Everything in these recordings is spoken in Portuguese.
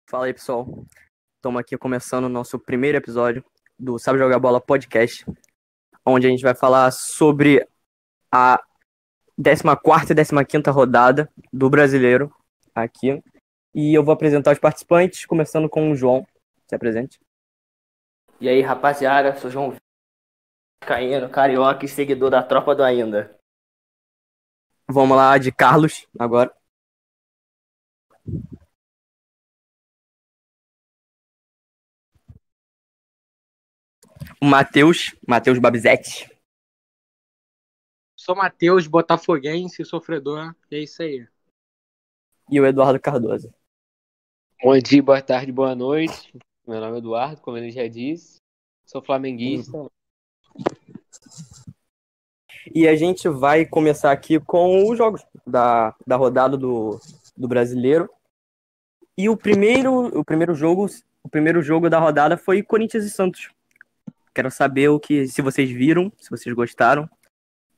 Fala aí, pessoal. Estamos aqui começando o nosso primeiro episódio do Sabe Jogar Bola Podcast, onde a gente vai falar sobre a 14ª e 15ª rodada do Brasileiro aqui. E eu vou apresentar os participantes, começando com o João. Se apresente. E aí, rapaziada, sou João Caíno, carioca e seguidor da Tropa do Ainda. Vamos lá de Carlos agora. O Matheus Babizetti. Sou Matheus, botafoguense, sofredor, e é isso aí. E o Eduardo Cardoso. Bom dia, boa tarde, boa noite. Meu nome é Eduardo, como ele já disse. Sou flamenguista. E a gente vai começar aqui com os jogos da rodada do Brasileiro. E o primeiro jogo da rodada foi Corinthians e Santos. Quero saber se vocês viram, se vocês gostaram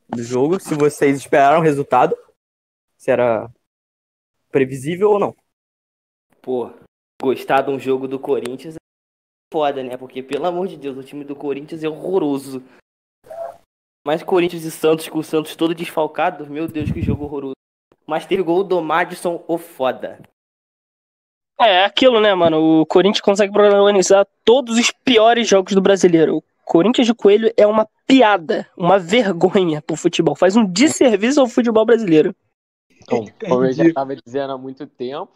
do jogo, se vocês esperaram o resultado, se era previsível ou não. Pô, gostar de um jogo do Corinthians é foda, né? Porque, pelo amor de Deus, o time do Corinthians é horroroso. Mas Corinthians e Santos, com o Santos todo desfalcado, meu Deus, que jogo horroroso. Mas teve gol do Madison, o foda. É aquilo, né, mano? O Corinthians consegue protagonizar todos os piores jogos do Brasileiro. O Corinthians de Coelho é uma piada, uma vergonha pro futebol. Faz um desserviço ao futebol brasileiro. Então, como eu já estava dizendo há muito tempo,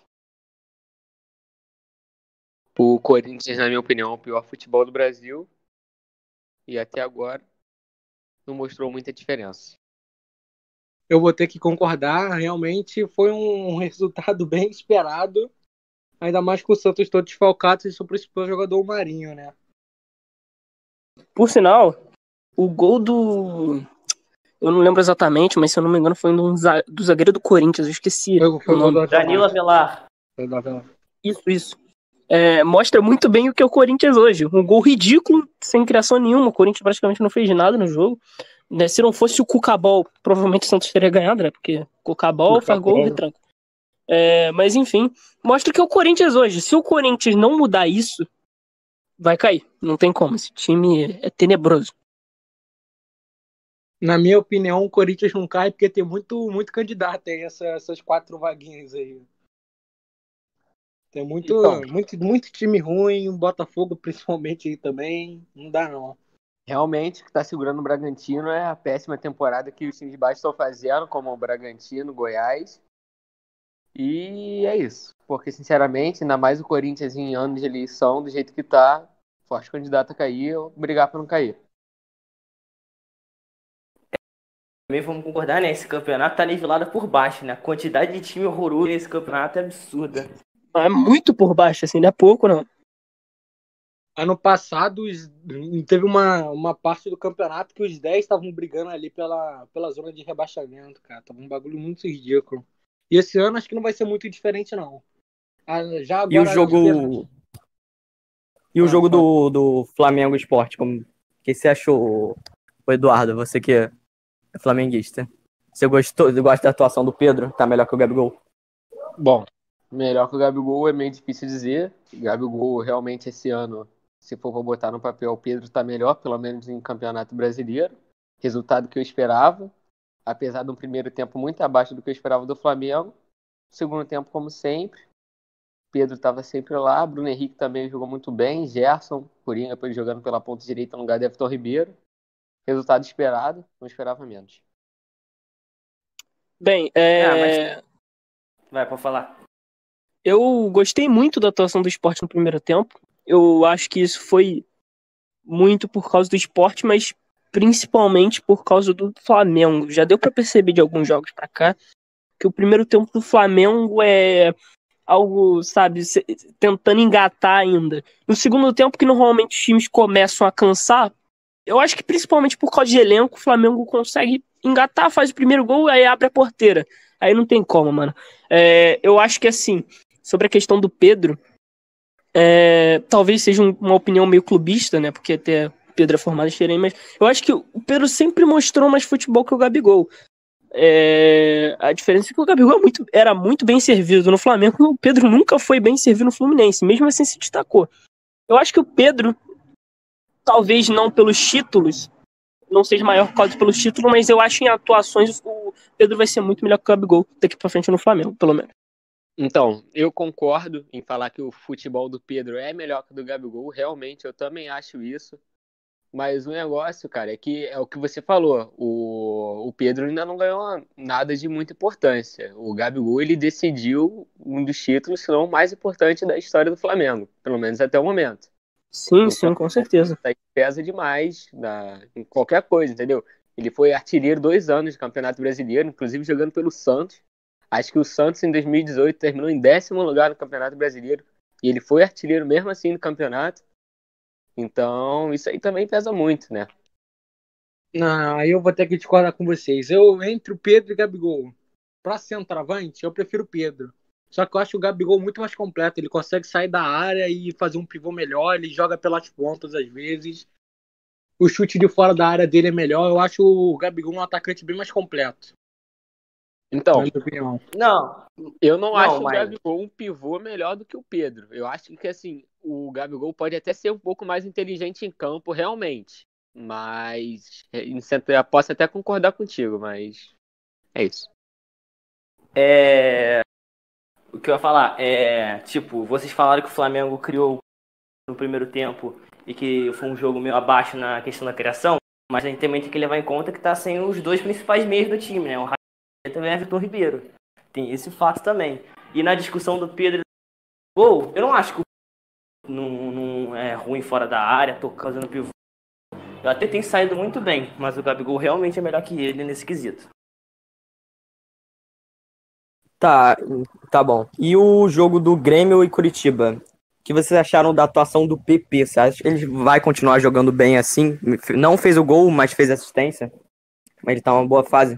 o Corinthians, na minha opinião, é o pior futebol do Brasil. E até agora não mostrou muita diferença. Eu vou ter que concordar, realmente foi um resultado bem esperado. Ainda mais com o Santos todo desfalcado e seu principal jogador, o Marinho, né? Por sinal, o gol do... Eu não lembro exatamente, mas se eu não me engano foi do zagueiro do Corinthians, eu esqueci. Foi o gol do Danilo Avelar. Isso. Mostra muito bem o que é o Corinthians hoje. Um gol ridículo, sem criação nenhuma. O Corinthians praticamente não fez nada no jogo. Se não fosse o Cucabol, provavelmente o Santos teria ganhado, né? Porque Cucabol faz gol, retranca. Mas enfim, mostra o que é o Corinthians hoje. Se o Corinthians não mudar isso, vai cair. Não tem como. Esse time é tenebroso. Na minha opinião, o Corinthians não cai porque tem muito candidato aí, essas 4 vaguinhas aí. Tem muito time ruim, o Botafogo principalmente aí também. Não dá, não. Realmente, o que está segurando o Bragantino é a péssima temporada que os times de baixo estão fazendo, como o Bragantino, Goiás. E é isso. Porque, sinceramente, ainda mais o Corinthians em anos de eleição, do jeito que tá, forte candidato a cair ou brigar para não cair. Também vamos concordar, né? Esse campeonato tá nivelado por baixo, né? A quantidade de time horroroso nesse campeonato é absurda. É muito por baixo, assim, não é pouco, não. Ano passado teve uma parte do campeonato que os 10 estavam brigando ali pela zona de rebaixamento, cara. Tava um bagulho muito ridículo. E esse ano acho que não vai ser muito diferente, não. Já agora, E o jogo do Flamengo Sport, o que você achou, o Eduardo, você que é flamenguista? Você gosta da atuação do Pedro? Tá melhor que o Gabigol? Bom, melhor que o Gabigol é meio difícil dizer. O Gabigol realmente esse ano, se for para botar no papel, o Pedro tá melhor, pelo menos em Campeonato Brasileiro. Resultado que eu esperava, apesar de um primeiro tempo muito abaixo do que eu esperava do Flamengo. Segundo tempo, como sempre, Pedro estava sempre lá, Bruno Henrique também jogou muito bem, Gerson, Coringa, jogando pela ponta direita no lugar de Everton Ribeiro. Resultado esperado, não esperava menos. Bem, Vai, pode falar. Eu gostei muito da atuação do Sport no primeiro tempo. Eu acho que isso foi muito por causa do Sport, mas principalmente por causa do Flamengo. Já deu pra perceber de alguns jogos pra cá que o primeiro tempo do Flamengo é algo, sabe, tentando engatar ainda. No segundo tempo, que normalmente os times começam a cansar, eu acho que principalmente por causa de elenco, o Flamengo consegue engatar, faz o primeiro gol, aí abre a porteira. Aí não tem como, mano. Eu acho que, assim, sobre a questão do Pedro, talvez seja uma opinião meio clubista, né, porque até o Pedro é formado em Xerém, mas eu acho que o Pedro sempre mostrou mais futebol que o Gabigol. A diferença é que o Gabigol era muito bem servido no Flamengo e o Pedro nunca foi bem servido no Fluminense, mesmo assim se destacou. Eu acho que o Pedro, talvez não pelos títulos, não seja maior por causa pelos títulos, mas eu acho que em atuações o Pedro vai ser muito melhor que o Gabigol daqui pra frente no Flamengo, pelo menos. Então, eu concordo em falar que o futebol do Pedro é melhor que o do Gabigol, realmente, eu também acho isso. Mas o negócio, cara, é que é o que você falou, o Pedro ainda não ganhou nada de muita importância. O Gabigol, ele decidiu um dos títulos, se não o mais importante da história do Flamengo, pelo menos até o momento. Sim, sim, com certeza. Isso aí pesa demais em qualquer coisa, entendeu? Ele foi artilheiro 2 anos de Campeonato Brasileiro, inclusive jogando pelo Santos. Acho que o Santos, em 2018, terminou em 10º lugar no Campeonato Brasileiro. E ele foi artilheiro mesmo assim no campeonato. Então, isso aí também pesa muito, né? Não, aí eu vou ter que discordar com vocês. Entre o Pedro e o Gabigol, pra centroavante, eu prefiro o Pedro. Só que eu acho o Gabigol muito mais completo. Ele consegue sair da área e fazer um pivô melhor. Ele joga pelas pontas às vezes. O chute de fora da área dele é melhor. Eu acho o Gabigol um atacante bem mais completo, na Então, minha opinião. Não, eu não acho o mas Gabigol um pivô melhor do que o Pedro. Eu acho que, assim, o Gabigol pode até ser um pouco mais inteligente em campo, realmente. Mas, eu posso até concordar contigo, mas é isso. o que eu ia falar tipo, vocês falaram que o Flamengo criou no primeiro tempo e que foi um jogo meio abaixo na questão da criação, mas a gente também tem que levar em conta que tá sem os dois principais meios do time, né? O Raí e também o Everton Ribeiro. Tem esse fato também. E na discussão do Pedro gol, eu não acho que o não é ruim fora da área, tocando no pivô. Eu até tenho saído muito bem, mas o Gabigol realmente é melhor que ele nesse quesito. Tá, tá bom. E o jogo do Grêmio e Curitiba? O que vocês acharam da atuação do PP? Você acha que ele vai continuar jogando bem assim? Não fez o gol, mas fez assistência? Mas ele tá numa boa fase.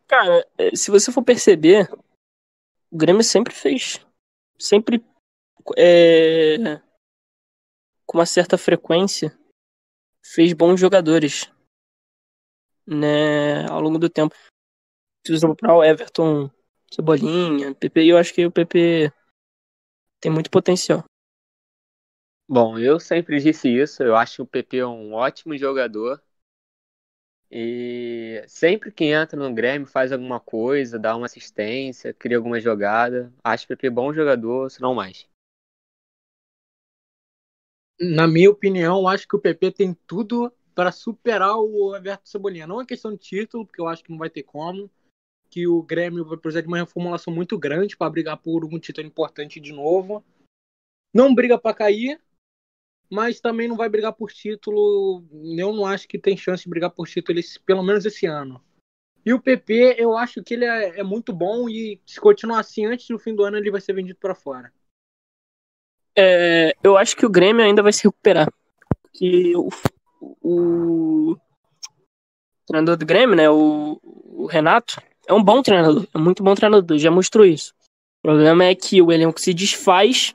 Cara, se você for perceber, o Grêmio sempre com uma certa frequência, fez bons jogadores, né, ao longo do tempo. Se você comprar o Everton, Cebolinha, PP, eu acho que o PP tem muito potencial. Bom, eu sempre disse isso. Eu acho que o PP é um ótimo jogador. E sempre que entra no Grêmio faz alguma coisa, dá uma assistência, cria alguma jogada. Acho o PP bom jogador, se não mais. Na minha opinião, eu acho que o PP tem tudo para superar o Everton Cebolinha. Não é questão de título, porque eu acho que não vai ter como. Que o Grêmio vai precisar de uma reformulação muito grande para brigar por um título importante de novo. Não briga para cair, mas também não vai brigar por título. Eu não acho que tem chance de brigar por título, pelo menos esse ano. E o PP, eu acho que ele é muito bom e se continuar assim, antes do fim do ano, ele vai ser vendido para fora. Eu acho que o Grêmio ainda vai se recuperar. Que o treinador do Grêmio, né, o Renato, é um bom treinador, é muito bom treinador, já mostrou isso. O problema é que o elenco se desfaz,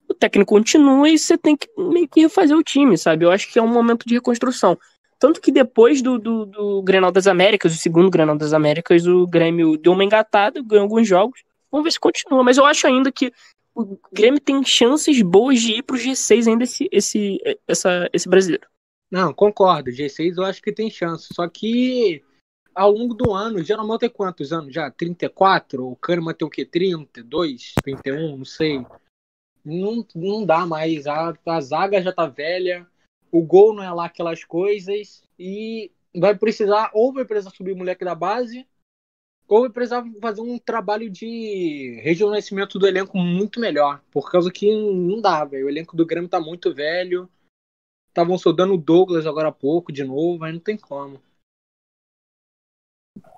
o técnico continua e você tem que meio que refazer o time, sabe? Eu acho que é um momento de reconstrução. Tanto que depois do Grenal das Américas, o segundo Grenal das Américas, o Grêmio deu uma engatada, ganhou alguns jogos. Vamos ver se continua. Mas eu acho ainda que o Grêmio tem chances boas de ir pro G6 ainda esse brasileiro. Não, concordo. G6 eu acho que tem chance. Só que ao longo do ano, geralmente tem quantos anos já? 34? O Kahneman tem o quê? 32? 31? Não sei. Não dá mais. A zaga já tá velha. O gol não é lá aquelas coisas. E vai precisar subir o moleque da base, ou vai precisar fazer um trabalho de rejuvenescimento do elenco muito melhor. Por causa que não dá, velho. O elenco do Grêmio tá muito velho. Estavam soldando o Douglas agora há pouco, de novo. Aí não tem como.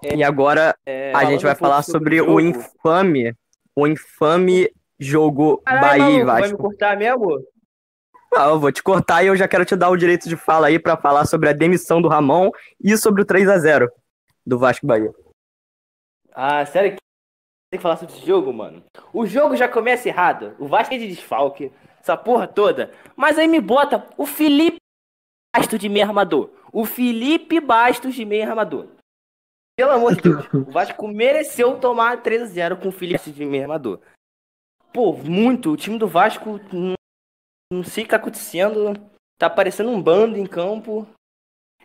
E agora a gente vai falar sobre o infame jogo Bahia e maluco, vai me Vasco. cortar mesmo? Ah, eu vou te cortar e eu já quero te dar o direito de fala aí pra falar sobre a demissão do Ramon e sobre o 3-0 do Vasco Bahia. Ah, sério que tem que falar sobre esse jogo, mano? O jogo já começa errado. O Vasco é de desfalque, essa porra toda. Mas aí me bota o Felipe Bastos de meio armador. O Felipe Bastos de meio armador. Pelo amor de Deus. O Vasco mereceu tomar 3-0 com o Felipe de meio armador. Pô, muito. O time do Vasco não sei o que tá acontecendo. Tá parecendo um bando em campo.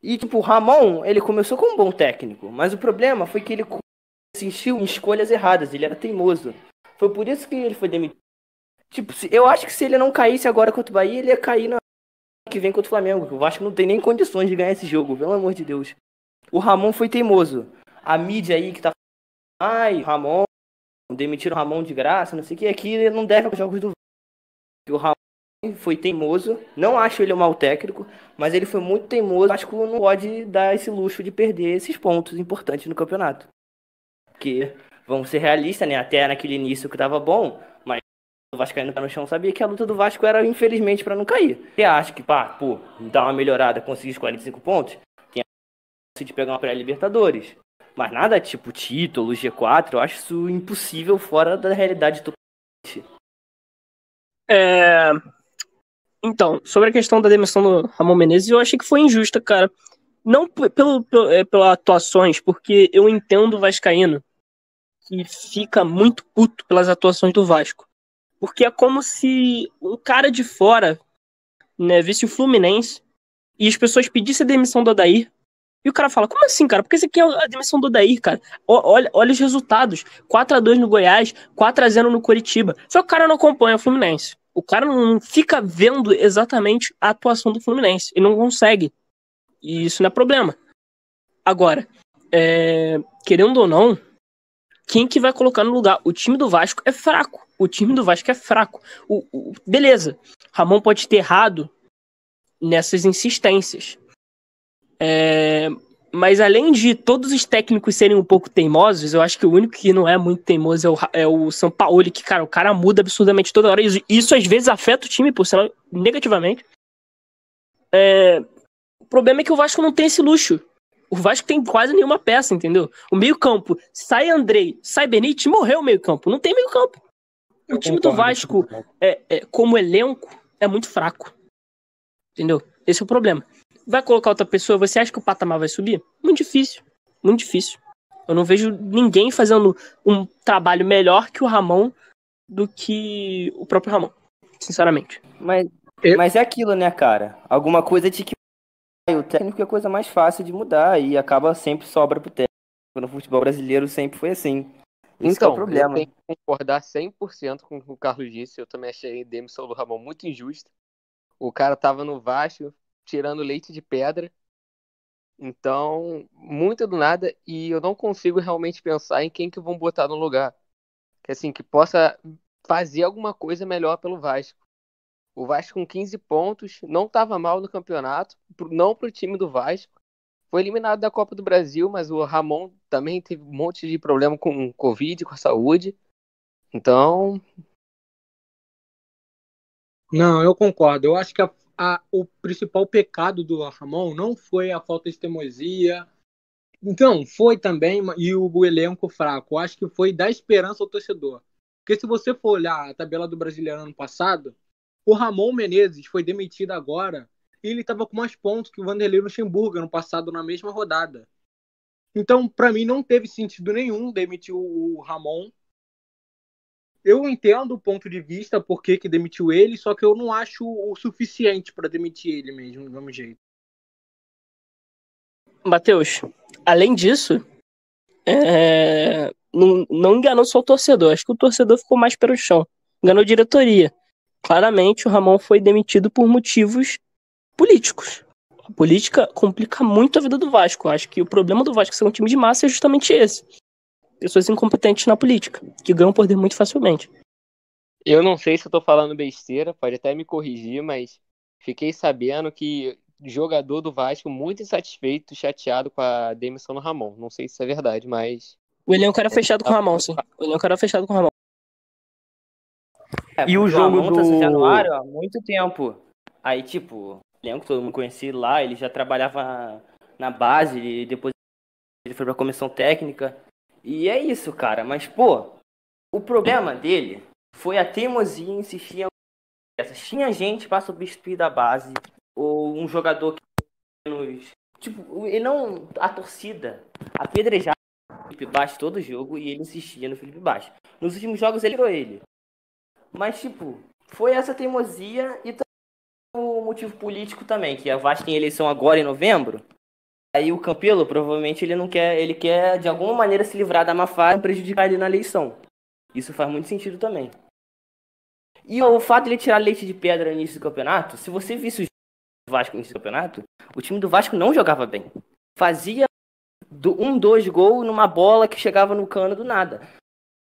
E, tipo, o Ramon, ele começou com um bom técnico. Mas o problema foi que ele insistiu em escolhas erradas. Ele era teimoso. Foi por isso que ele foi demitido. Tipo, eu acho que se ele não caísse agora contra o Bahia, ele ia cair na que vem contra o Flamengo. O Vasco não tem nem condições de ganhar esse jogo, pelo amor de Deus. O Ramon foi teimoso. A mídia aí que tá falando, ai, Ramon, demitiram o Ramon de graça, não sei o que, aqui ele não deve aos jogos do Vasco. O Ramon foi teimoso, não acho ele um mau técnico, mas ele foi muito teimoso. Acho que não pode dar esse luxo de perder esses pontos importantes no campeonato. Porque, vamos ser realistas, né? Até naquele início que tava bom, mas o Vascaíno tá no chão, sabia que a luta do Vasco era, infelizmente, pra não cair. Você acha que, pô, dá uma melhorada, conseguir os 45 pontos? Tem a chance de pegar uma pré-Libertadores. Mas nada tipo título, G4, eu acho isso impossível fora da realidade totalmente. Então, sobre a questão da demissão do Ramon Menezes, eu achei que foi injusta, cara. Não pelas atuações, porque eu entendo o vascaíno que fica muito puto pelas atuações do Vasco. Porque é como se um cara de fora, né, visse o Fluminense e as pessoas pedissem a demissão do Odair. E o cara fala, como assim, cara? Porque isso aqui é a demissão do Odair, cara. Olha os resultados. 4-2 no Goiás, 4-0 no Coritiba. Só que o cara não acompanha o Fluminense. O cara não fica vendo exatamente a atuação do Fluminense. Ele não consegue. E isso não é problema. Agora, querendo ou não, quem que vai colocar no lugar? O time do Vasco é fraco. Beleza. Ramon pode ter errado nessas insistências. Mas além de todos os técnicos serem um pouco teimosos, eu acho que o único que não é muito teimoso é o Sampaoli, que, cara, o cara muda absurdamente toda hora. Isso às vezes afeta o time, por sinal, negativamente. O problema é que o Vasco não tem esse luxo. O Vasco tem quase nenhuma peça, entendeu? O meio-campo, sai Andrei, sai Benítez, morreu o meio-campo. Não tem meio-campo. O time do Vasco, como elenco, é muito fraco. Entendeu? Esse é o problema. Vai colocar outra pessoa, você acha que o patamar vai subir? Muito difícil. Muito difícil. Eu não vejo ninguém fazendo um trabalho melhor que o Ramon do que o próprio Ramon. Sinceramente. Mas é aquilo, né, cara? Alguma coisa de que o técnico é a coisa mais fácil de mudar e acaba sempre sobra pro técnico. No futebol brasileiro sempre foi assim. Esse é o problema. Eu tenho que concordar 100% com o que o Carlos disse. Eu também achei a demissão do Ramon muito injusta. O cara tava no Vasco tirando leite de pedra. Então, muito do nada. E eu não consigo realmente pensar em quem que vão botar no lugar. Que assim, que possa fazer alguma coisa melhor pelo Vasco. O Vasco com 15 pontos, não estava mal no campeonato, não pro time do Vasco. Foi eliminado da Copa do Brasil, mas o Ramon também teve um monte de problema com Covid, com a saúde. Então... Não, eu concordo. Eu acho que o principal pecado do Ramon não foi a falta de teimosia. Então, foi também, e o elenco fraco. Eu acho que foi dar esperança ao torcedor. Porque se você for olhar a tabela do Brasileiro ano passado, o Ramon Menezes foi demitido agora e ele estava com mais pontos que o Vanderlei Luxemburgo ano passado na mesma rodada. Então, para mim, não teve sentido nenhum demitir o Ramon. Eu entendo o ponto de vista por que demitiu ele, só que eu não acho o suficiente para demitir ele mesmo, do mesmo jeito. Matheus, além disso, não enganou só o torcedor. Acho que o torcedor ficou mais pelo chão. Enganou a diretoria. Claramente, o Ramon foi demitido por motivos políticos. A política complica muito a vida do Vasco. Acho que o problema do Vasco ser um time de massa é justamente esse. Pessoas incompetentes na política, que ganham poder muito facilmente. Eu não sei se eu tô falando besteira, pode até me corrigir, mas fiquei sabendo que jogador do Vasco muito insatisfeito, chateado com a demissão do Ramon. Não sei se isso é verdade, mas... O elenco era fechado com o Ramon, sim. O elenco era fechado com o Ramon. E o jogo do Januário há muito tempo. Aí, tipo, lembro que todo mundo conhecia lá, ele já trabalhava na base, e depois ele foi pra comissão técnica. E é isso, cara. Mas, pô, o problema dele foi a teimosia em insistir em peças. Tinha gente pra substituir da base, ou um jogador que... Tipo, e não a torcida, apedrejava Felipe Bastos todo jogo e ele insistia no Felipe Bastos. Nos últimos jogos ele tirou ele. Mas, tipo, foi essa teimosia e também o motivo político também, que a Vasco tem eleição agora em novembro. Aí o Campelo, provavelmente, ele quer de alguma maneira se livrar da má fase e prejudicar ele na eleição. Isso faz muito sentido também. E o fato de ele tirar leite de pedra no início do campeonato, se você visse o Vasco no início do campeonato, o time do Vasco não jogava bem. Fazia 2 gols numa bola que chegava no cano do nada.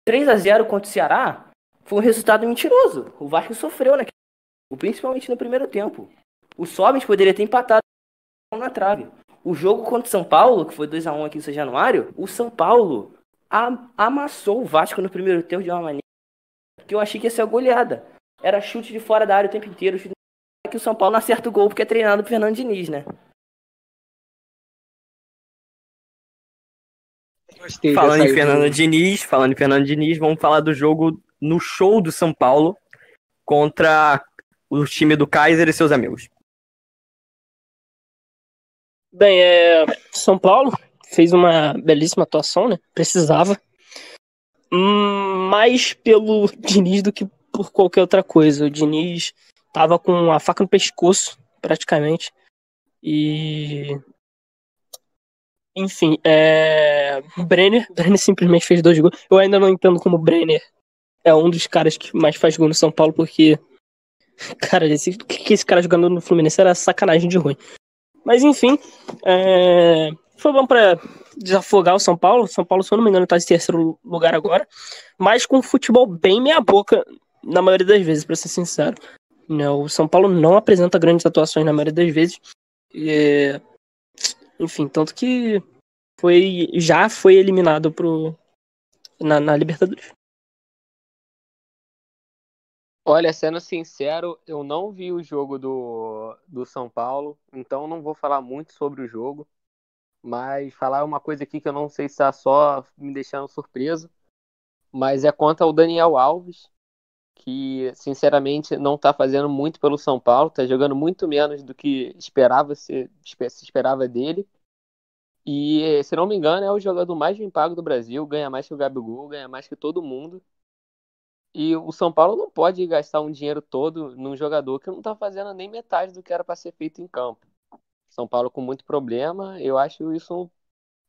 3-0 contra o Ceará foi um resultado mentiroso. O Vasco sofreu naquele jogo, principalmente no primeiro tempo. O Sobis poderia ter empatado na trave. O jogo contra o São Paulo, que foi 2-1 aqui em Januário, o São Paulo amassou o Vasco no primeiro tempo de uma maneira que eu achei que ia ser a goleada. Era chute de fora da área o tempo inteiro, chute de... que o São Paulo não acerta o gol porque é treinado por Fernando Diniz, né? Falando em Fernando Diniz, vamos falar do jogo no show do São Paulo contra o time do Kaiser e seus amigos. Bem, São Paulo fez uma belíssima atuação, né? Precisava. Mais pelo Diniz do que por qualquer outra coisa. O Diniz tava com a faca no pescoço, praticamente. E... Enfim, o Brenner simplesmente fez 2 gols. Eu ainda não entendo como o Brenner é um dos caras que mais faz gol no São Paulo, porque, cara, o que esse cara jogando no Fluminense era sacanagem de ruim. Mas, enfim, foi bom pra desafogar o São Paulo. O São Paulo, se eu não me engano, tá em terceiro lugar agora. Mas com futebol bem meia boca, na maioria das vezes, pra ser sincero. O São Paulo não apresenta grandes atuações na maioria das vezes. Enfim, tanto que já foi eliminado na Libertadores. Olha, sendo sincero, eu não vi o jogo do São Paulo, então não vou falar muito sobre o jogo, mas falar uma coisa aqui que eu não sei se está só me deixando surpreso, mas é quanto ao Daniel Alves, que sinceramente não está fazendo muito pelo São Paulo, está jogando muito menos do que se esperava dele. E, se não me engano, é o jogador mais bem pago do Brasil, ganha mais que o Gabigol, ganha mais que todo mundo. E o São Paulo não pode gastar um dinheiro todo num jogador que não está fazendo nem metade do que era para ser feito em campo. São Paulo com muito problema, eu acho isso,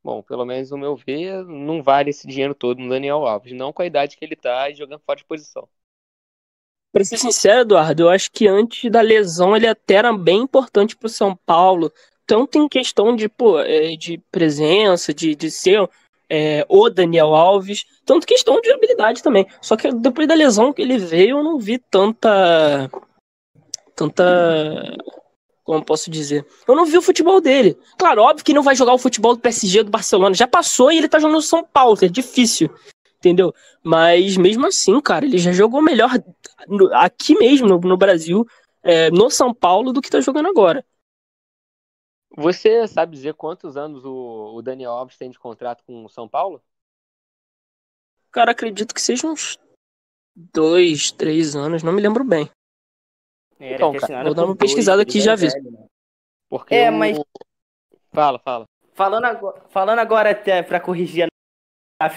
bom, pelo menos no meu ver, não vale esse dinheiro todo no Daniel Alves, não com a idade que ele está e jogando fora de posição. Pra ser sincero, Eduardo, eu acho que antes da lesão ele até era bem importante pro São Paulo, tanto em questão de presença, de ser o Daniel Alves, tanto questão de habilidade também. Só que depois da lesão que ele veio, eu não vi tanta, como posso dizer? Eu não vi o futebol dele. Claro, óbvio que não vai jogar o futebol do PSG, do Barcelona, já passou e ele tá jogando no São Paulo, que é difícil. Entendeu? Mas mesmo assim, cara, ele já jogou melhor aqui mesmo no Brasil, no São Paulo, do que tá jogando agora. Você sabe dizer quantos anos o Daniel Alves tem de contrato com o São Paulo? Cara, acredito que seja uns 2, 3 anos, não me lembro bem. Então, cara, vou dar uma pesquisada aqui e já vi. Porque mas... Fala. Falando agora até pra corrigir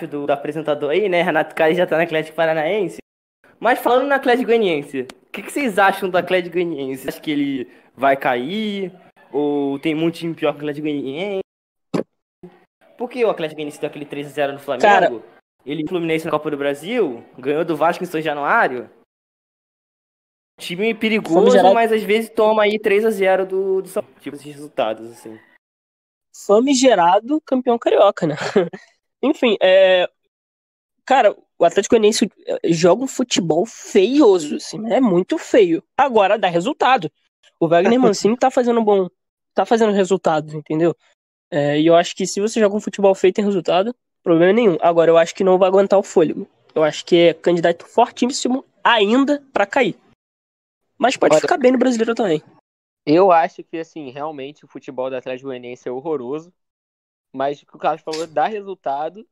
do apresentador aí, né? Renato Kaiser já tá no Atlético Paranaense. Mas falando no Atlético Goianiense, o que vocês acham do Atlético Goianiense? Acho que ele vai cair? Ou tem muito time pior que o Atlético Goianiense? Por que o Atlético Goianiense deu aquele 3-0 no Flamengo? Cara, ele Fluminense na Copa do Brasil, ganhou do Vasco em São Januário. Time perigoso, mas às vezes toma aí 3-0 do São Paulo. Tipo esses resultados, assim. Famigerado campeão carioca, né? Enfim, cara, o Atlético Goianiense joga um futebol feioso, assim, é muito feio. Agora dá resultado. O Wagner Mancini tá fazendo resultados, entendeu? E eu acho que se você joga um futebol feio tem resultado, problema nenhum. Agora eu acho que não vai aguentar o fôlego. Eu acho que é candidato fortíssimo ainda pra cair. Mas pode ficar bem no Brasileiro também. Eu acho que, assim, realmente o futebol do Atlético Goianiense é horroroso. Mas o que o Carlos falou dá resultado.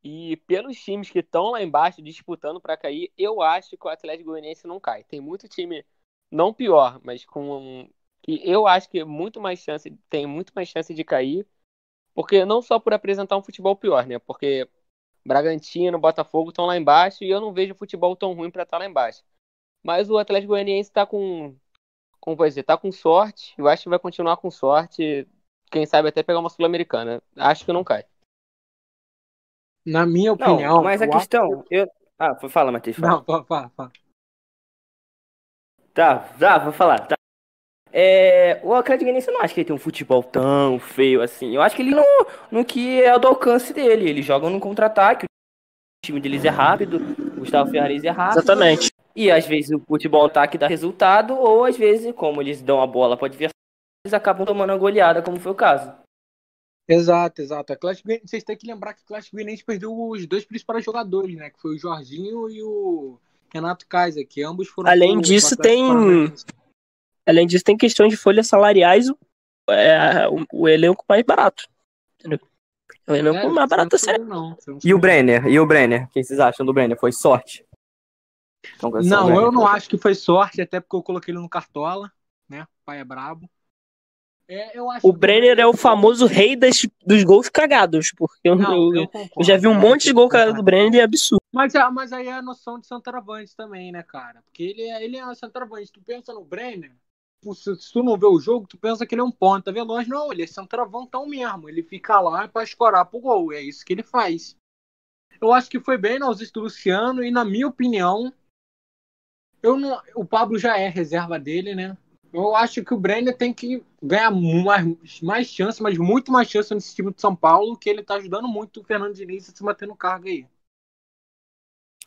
E pelos times que estão lá embaixo disputando para cair, eu acho que o Atlético Goianiense não cai. Tem muito time, não pior, mas que eu acho que tem muito mais chance de cair, Porque não só por apresentar um futebol pior, né? Porque Bragantino, Botafogo estão lá embaixo e eu não vejo futebol tão ruim pra estar lá embaixo. Mas o Atlético Goianiense tá como pode dizer, tá com sorte. Eu acho que vai continuar com sorte. Quem sabe até pegar uma Sul-Americana. Acho que não cai. Na minha Não, opinião, mas a eu acho. questão. Fala, Matheus, fala. Não, fala. Tá, vou falar. Tá. O Atlético Goianiense eu não acho que ele tem um futebol tão feio assim. Eu acho que ele não, no que é do alcance dele. Eles jogam no contra-ataque, o time deles é rápido, o Gustavo Ferraris é rápido. Exatamente. E às vezes o futebol ataque dá resultado, ou às vezes, como eles dão a bola para adversário, eles acabam tomando a goleada, como foi o caso. Exato. Vocês têm que lembrar que o Atlético Goianiense perdeu os dois principais jogadores, né? Que foi o Jorginho e o Renato Kaiser, que ambos foram. Além disso, tem questões de folhas salariais, o elenco mais barato. Entendeu? O elenco mais barato é sério. E o Brenner? O que vocês acham do Brenner? Foi sorte? Não, eu não acho que foi sorte, até porque eu coloquei ele no Cartola, né? O pai é brabo. O Brenner é o famoso rei dos gols cagados, porque eu já vi um monte de gol cagado do Brenner e é absurdo. Mas aí é a noção de centroavante também, né, cara? Porque ele é um centroavante. Tu pensa no Brenner, se tu não vê o jogo, tu pensa que ele é um ponta veloz. Não, ele é centroavantão mesmo. Ele fica lá pra escorar pro gol. É isso que ele faz. Eu acho que foi bem na ausência do Luciano e, na minha opinião, o Pablo já é reserva dele, né? Eu acho que o Brenner tem que ganhar mais chance, mas muito mais chance nesse time de São Paulo, que ele tá ajudando muito o Fernando Diniz a se manter no cargo aí.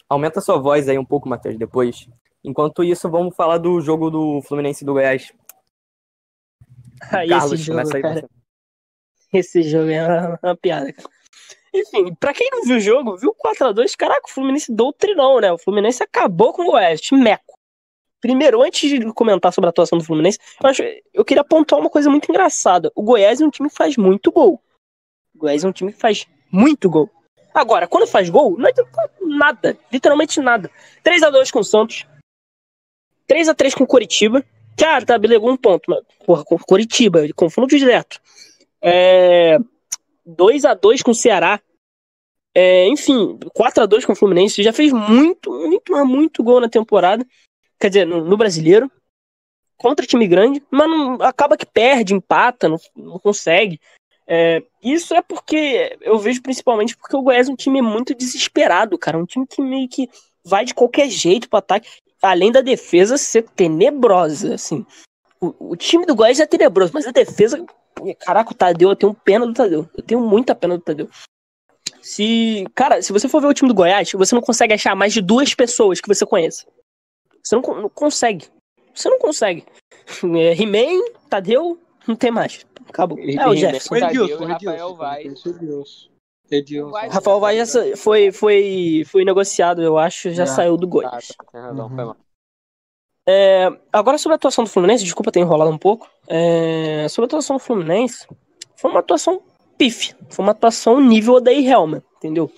Aumenta sua voz aí um pouco, Matheus, depois. Enquanto isso, vamos falar do jogo do Fluminense e do Goiás. Carlos, esse jogo é uma piada, cara. Enfim, pra quem não viu o jogo, viu 4x2, caraca, o Fluminense doutrinou, né? O Fluminense acabou com o Goiás, meco. Primeiro, antes de comentar sobre a atuação do Fluminense, eu queria apontar uma coisa muito engraçada. O Goiás é um time que faz muito gol. O Goiás é um time que faz muito gol. Agora, quando faz gol, não adianta nada. Literalmente nada. 3x2 com o Santos. 3x3 com o Coritiba. Cara, tá, beleza, um ponto. Mas, porra, com o Coritiba, confronto direto. 2x2 com o Ceará. Enfim, 4x2 com o Fluminense. Já fez muito gol na temporada. Quer dizer, no Brasileiro, contra time grande, mas acaba que perde, empata, não consegue. Isso é porque, eu vejo principalmente porque o Goiás é um time muito desesperado, cara. Um time que meio que vai de qualquer jeito pro ataque, além da defesa ser tenebrosa, assim. O time do Goiás é tenebroso, mas a defesa, caraca, o Tadeu, eu tenho pena do Tadeu. Eu tenho muita pena do Tadeu. Se você for ver o time do Goiás, você não consegue achar mais de 2 pessoas que você conheça. Você não consegue. Você não consegue. He-Man, Tadeu, não tem mais. Acabou. O Jefferson. Edilson, Rafael Vaz. Rafael Vaz já foi negociado, eu acho. Já saiu do Goiás. Tem razão, foi mal. Agora sobre a atuação do Fluminense, desculpa ter enrolado um pouco. Sobre a atuação do Fluminense, foi uma atuação pífia. Foi uma atuação nível Odair Helman, entendeu?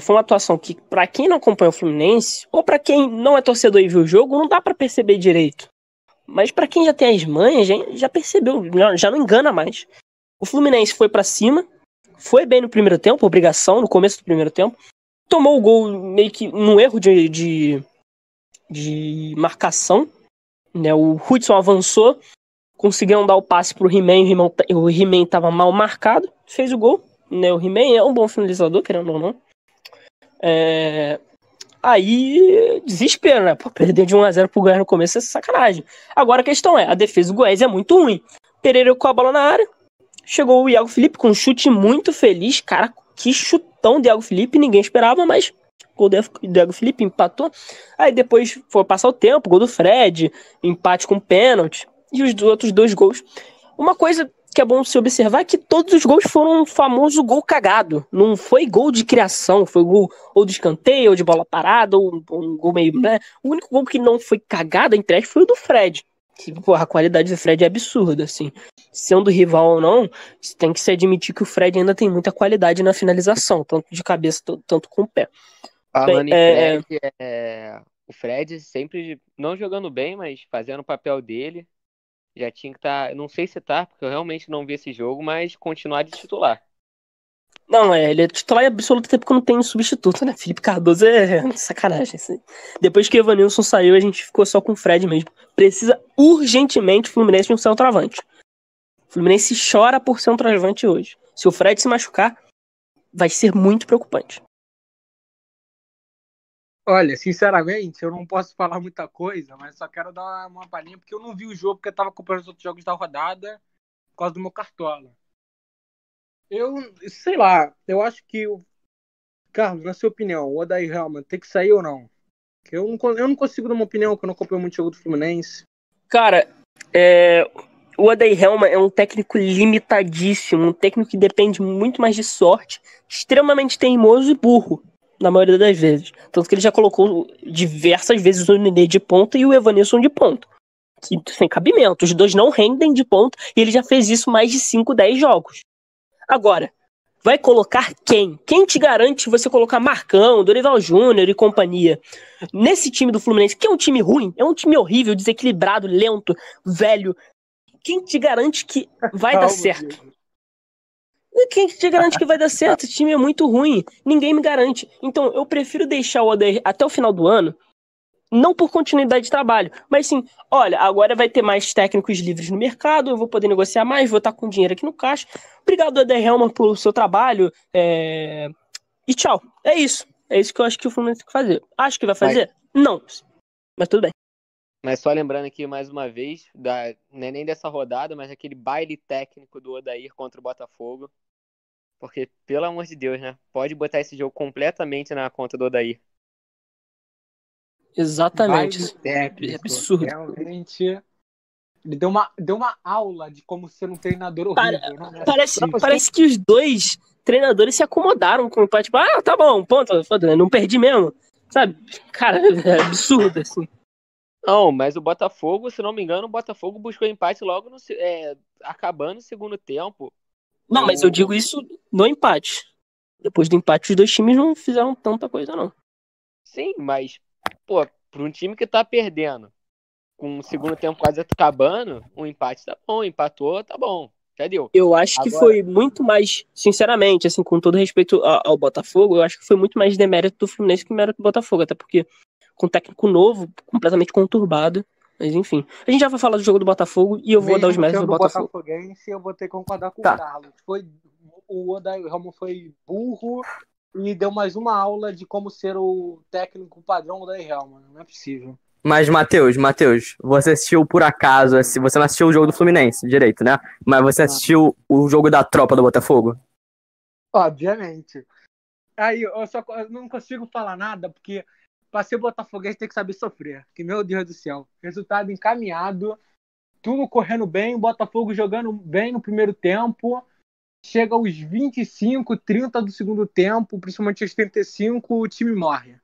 Foi uma atuação que, pra quem não acompanha o Fluminense, ou pra quem não é torcedor e viu o jogo, não dá pra perceber direito. Mas pra quem já tem as manhas, já percebeu, já não engana mais. O Fluminense foi pra cima, foi bem no primeiro tempo, obrigação, no começo do primeiro tempo. Tomou o gol meio que num erro de marcação. Né? O Hudson avançou, conseguiram dar o passe pro He-Man, o He-Man tava mal marcado, fez o gol. Né? O He-Man é um bom finalizador, querendo ou não. Aí, desespero, né? Pô, perder de 1x0 pro Goiás no começo é sacanagem. Agora a questão a defesa do Goiás é muito ruim. Pereira com a bola na área, chegou o Iago Felipe com um chute muito feliz. Cara, que chutão do Iago Felipe, ninguém esperava, mas gol do Iago Felipe, empatou. Aí depois foi passar o tempo, gol do Fred, empate com pênalti, e os outros 2 gols. Uma coisa que é bom se observar é que todos os gols foram um famoso gol cagado. Não foi gol de criação, foi gol ou de escanteio, ou de bola parada, ou um gol meio... Né? O único gol que não foi cagado, entre aspas, foi o do Fred. Que, porra, a qualidade do Fred é absurda, assim. Sendo rival ou não, tem que se admitir que o Fred ainda tem muita qualidade na finalização, tanto de cabeça, tanto com o pé. Falando em Fred, o Fred sempre não jogando bem, mas fazendo o papel dele. Já tinha que estar, não sei se tá, porque eu realmente não vi esse jogo, mas continuar de titular. Não, ele é titular absoluto até porque não tem substituto, né? Felipe Cardoso é sacanagem. Assim. Depois que o Evanilson saiu, a gente ficou só com o Fred mesmo. Precisa urgentemente o Fluminense de um centroavante. O Fluminense chora por ser um centroavante hoje. Se o Fred se machucar, vai ser muito preocupante. Olha, sinceramente, eu não posso falar muita coisa, mas só quero dar uma palhinha, porque eu não vi o jogo, porque eu tava acompanhando os outros jogos da rodada por causa do meu cartola. Eu, sei lá, eu acho que, Carlos, na sua opinião, o Odair Helman tem que sair ou não? Que eu não consigo dar uma opinião, que eu não acompanho muito jogo do Fluminense. Cara, o Odair Helman é um técnico limitadíssimo, um técnico que depende muito mais de sorte, extremamente teimoso e burro, na maioria das vezes. Tanto que ele já colocou diversas vezes o Nenê de ponta e o Evanilson de ponta. Sem cabimento, os dois não rendem de ponta e ele já fez isso mais de 5, 10 jogos. Agora, vai colocar quem? Quem te garante você colocar Marcão, Dorival Júnior e companhia? Nesse time do Fluminense, que é um time ruim, é um time horrível, desequilibrado, lento, velho. Quem te garante que vai dar certo? Quem te garante que vai dar certo? Esse time é muito ruim. Ninguém me garante. Então, eu prefiro deixar o Odair até o final do ano, não por continuidade de trabalho, mas sim, olha, agora vai ter mais técnicos livres no mercado, eu vou poder negociar mais, vou estar com dinheiro aqui no caixa. Obrigado, Odair Helman, pelo seu trabalho. E tchau. É isso. É isso que eu acho que o Fluminense tem que fazer. Acho que vai fazer? Não. Mas tudo bem. Mas só lembrando aqui mais uma vez, não é nem dessa rodada, mas aquele baile técnico do Odair contra o Botafogo. Porque, pelo amor de Deus, né? Pode botar esse jogo completamente na conta do Odair. Exatamente. Técnico, é absurdo. Realmente, ele deu uma aula de como ser um treinador horrível. Parece que os dois treinadores se acomodaram com o empate. Tipo, tá bom, ponto, não perdi mesmo. Sabe? Cara, é absurdo, assim. Não, mas o Botafogo, se não me engano, o Botafogo buscou empate logo acabando o segundo tempo. Não, mas eu digo isso no empate. Depois do empate, os dois times não fizeram tanta coisa, não. Sim, mas, pô, para um time que tá perdendo, com o segundo tempo quase acabando, um empate tá bom, empatou, tá bom, já deu. Eu acho que foi muito mais, sinceramente, assim, com todo respeito ao Botafogo, eu acho que foi muito mais demérito do Fluminense que mérito do Botafogo, até porque com um técnico novo, completamente conturbado, mas enfim. A gente já vai falar do jogo do Botafogo e eu vou dar os méritos do Botafogo. Botafoguense, eu vou ter que concordar com o Carlos. O Odair Helman foi burro e deu mais uma aula de como ser o técnico padrão do Odair Helman. Não é possível. Mas, Matheus, você assistiu por acaso, você não assistiu o jogo do Fluminense direito, né? Mas você assistiu o jogo da tropa do Botafogo? Obviamente. Aí, eu não consigo falar nada, porque pra ser botafoguense tem que saber sofrer. Que, meu Deus do céu. Resultado encaminhado, tudo correndo bem, o Botafogo jogando bem no primeiro tempo. Chega aos 25, 30 do segundo tempo, principalmente aos 35, o time morre.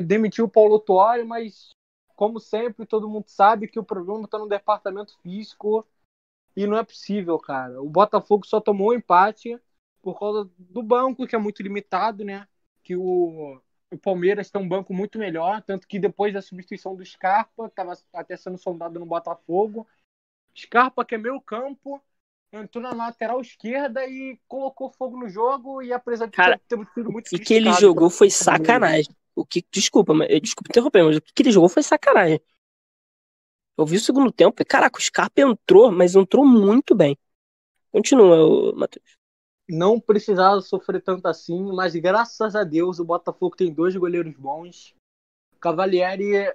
Demitiu o Paulo Tuori, mas, como sempre, todo mundo sabe que o problema está no departamento físico e não é possível, cara. O Botafogo só tomou um empate por causa do banco, que é muito limitado, né? Que o Palmeiras tem um banco muito melhor, tanto que depois da substituição do Scarpa, estava até sendo sondado no Botafogo. Scarpa, que é meio campo, entrou na lateral esquerda e colocou fogo no jogo, e apesar de ter sido muito criticado... O que ele jogou foi sacanagem. Desculpa interromper, mas o que ele jogou foi sacanagem. Eu vi o segundo tempo e, caraca, o Scarpa entrou, mas entrou muito bem. Continua, Matheus. Não precisava sofrer tanto assim, mas graças a Deus o Botafogo tem 2 goleiros bons. Cavalieri,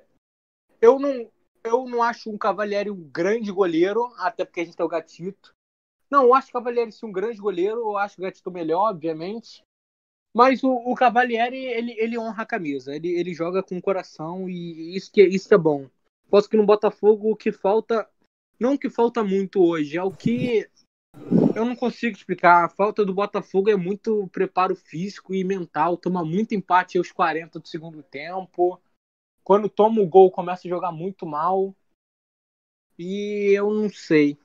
eu não acho um Cavalieri um grande goleiro, até porque a gente tem o Gatito. Não, eu acho o Cavalieri sim um grande goleiro, eu acho o Gatito melhor, obviamente. Mas o Cavalieri, ele honra a camisa, ele joga com o coração e isso que é bom. Posso que no Botafogo o que falta, não que falta muito hoje, é o que eu não consigo explicar. A falta do Botafogo é muito preparo físico e mental, toma muito empate aos 40 do segundo tempo. Quando toma o gol, começa a jogar muito mal. E eu não sei.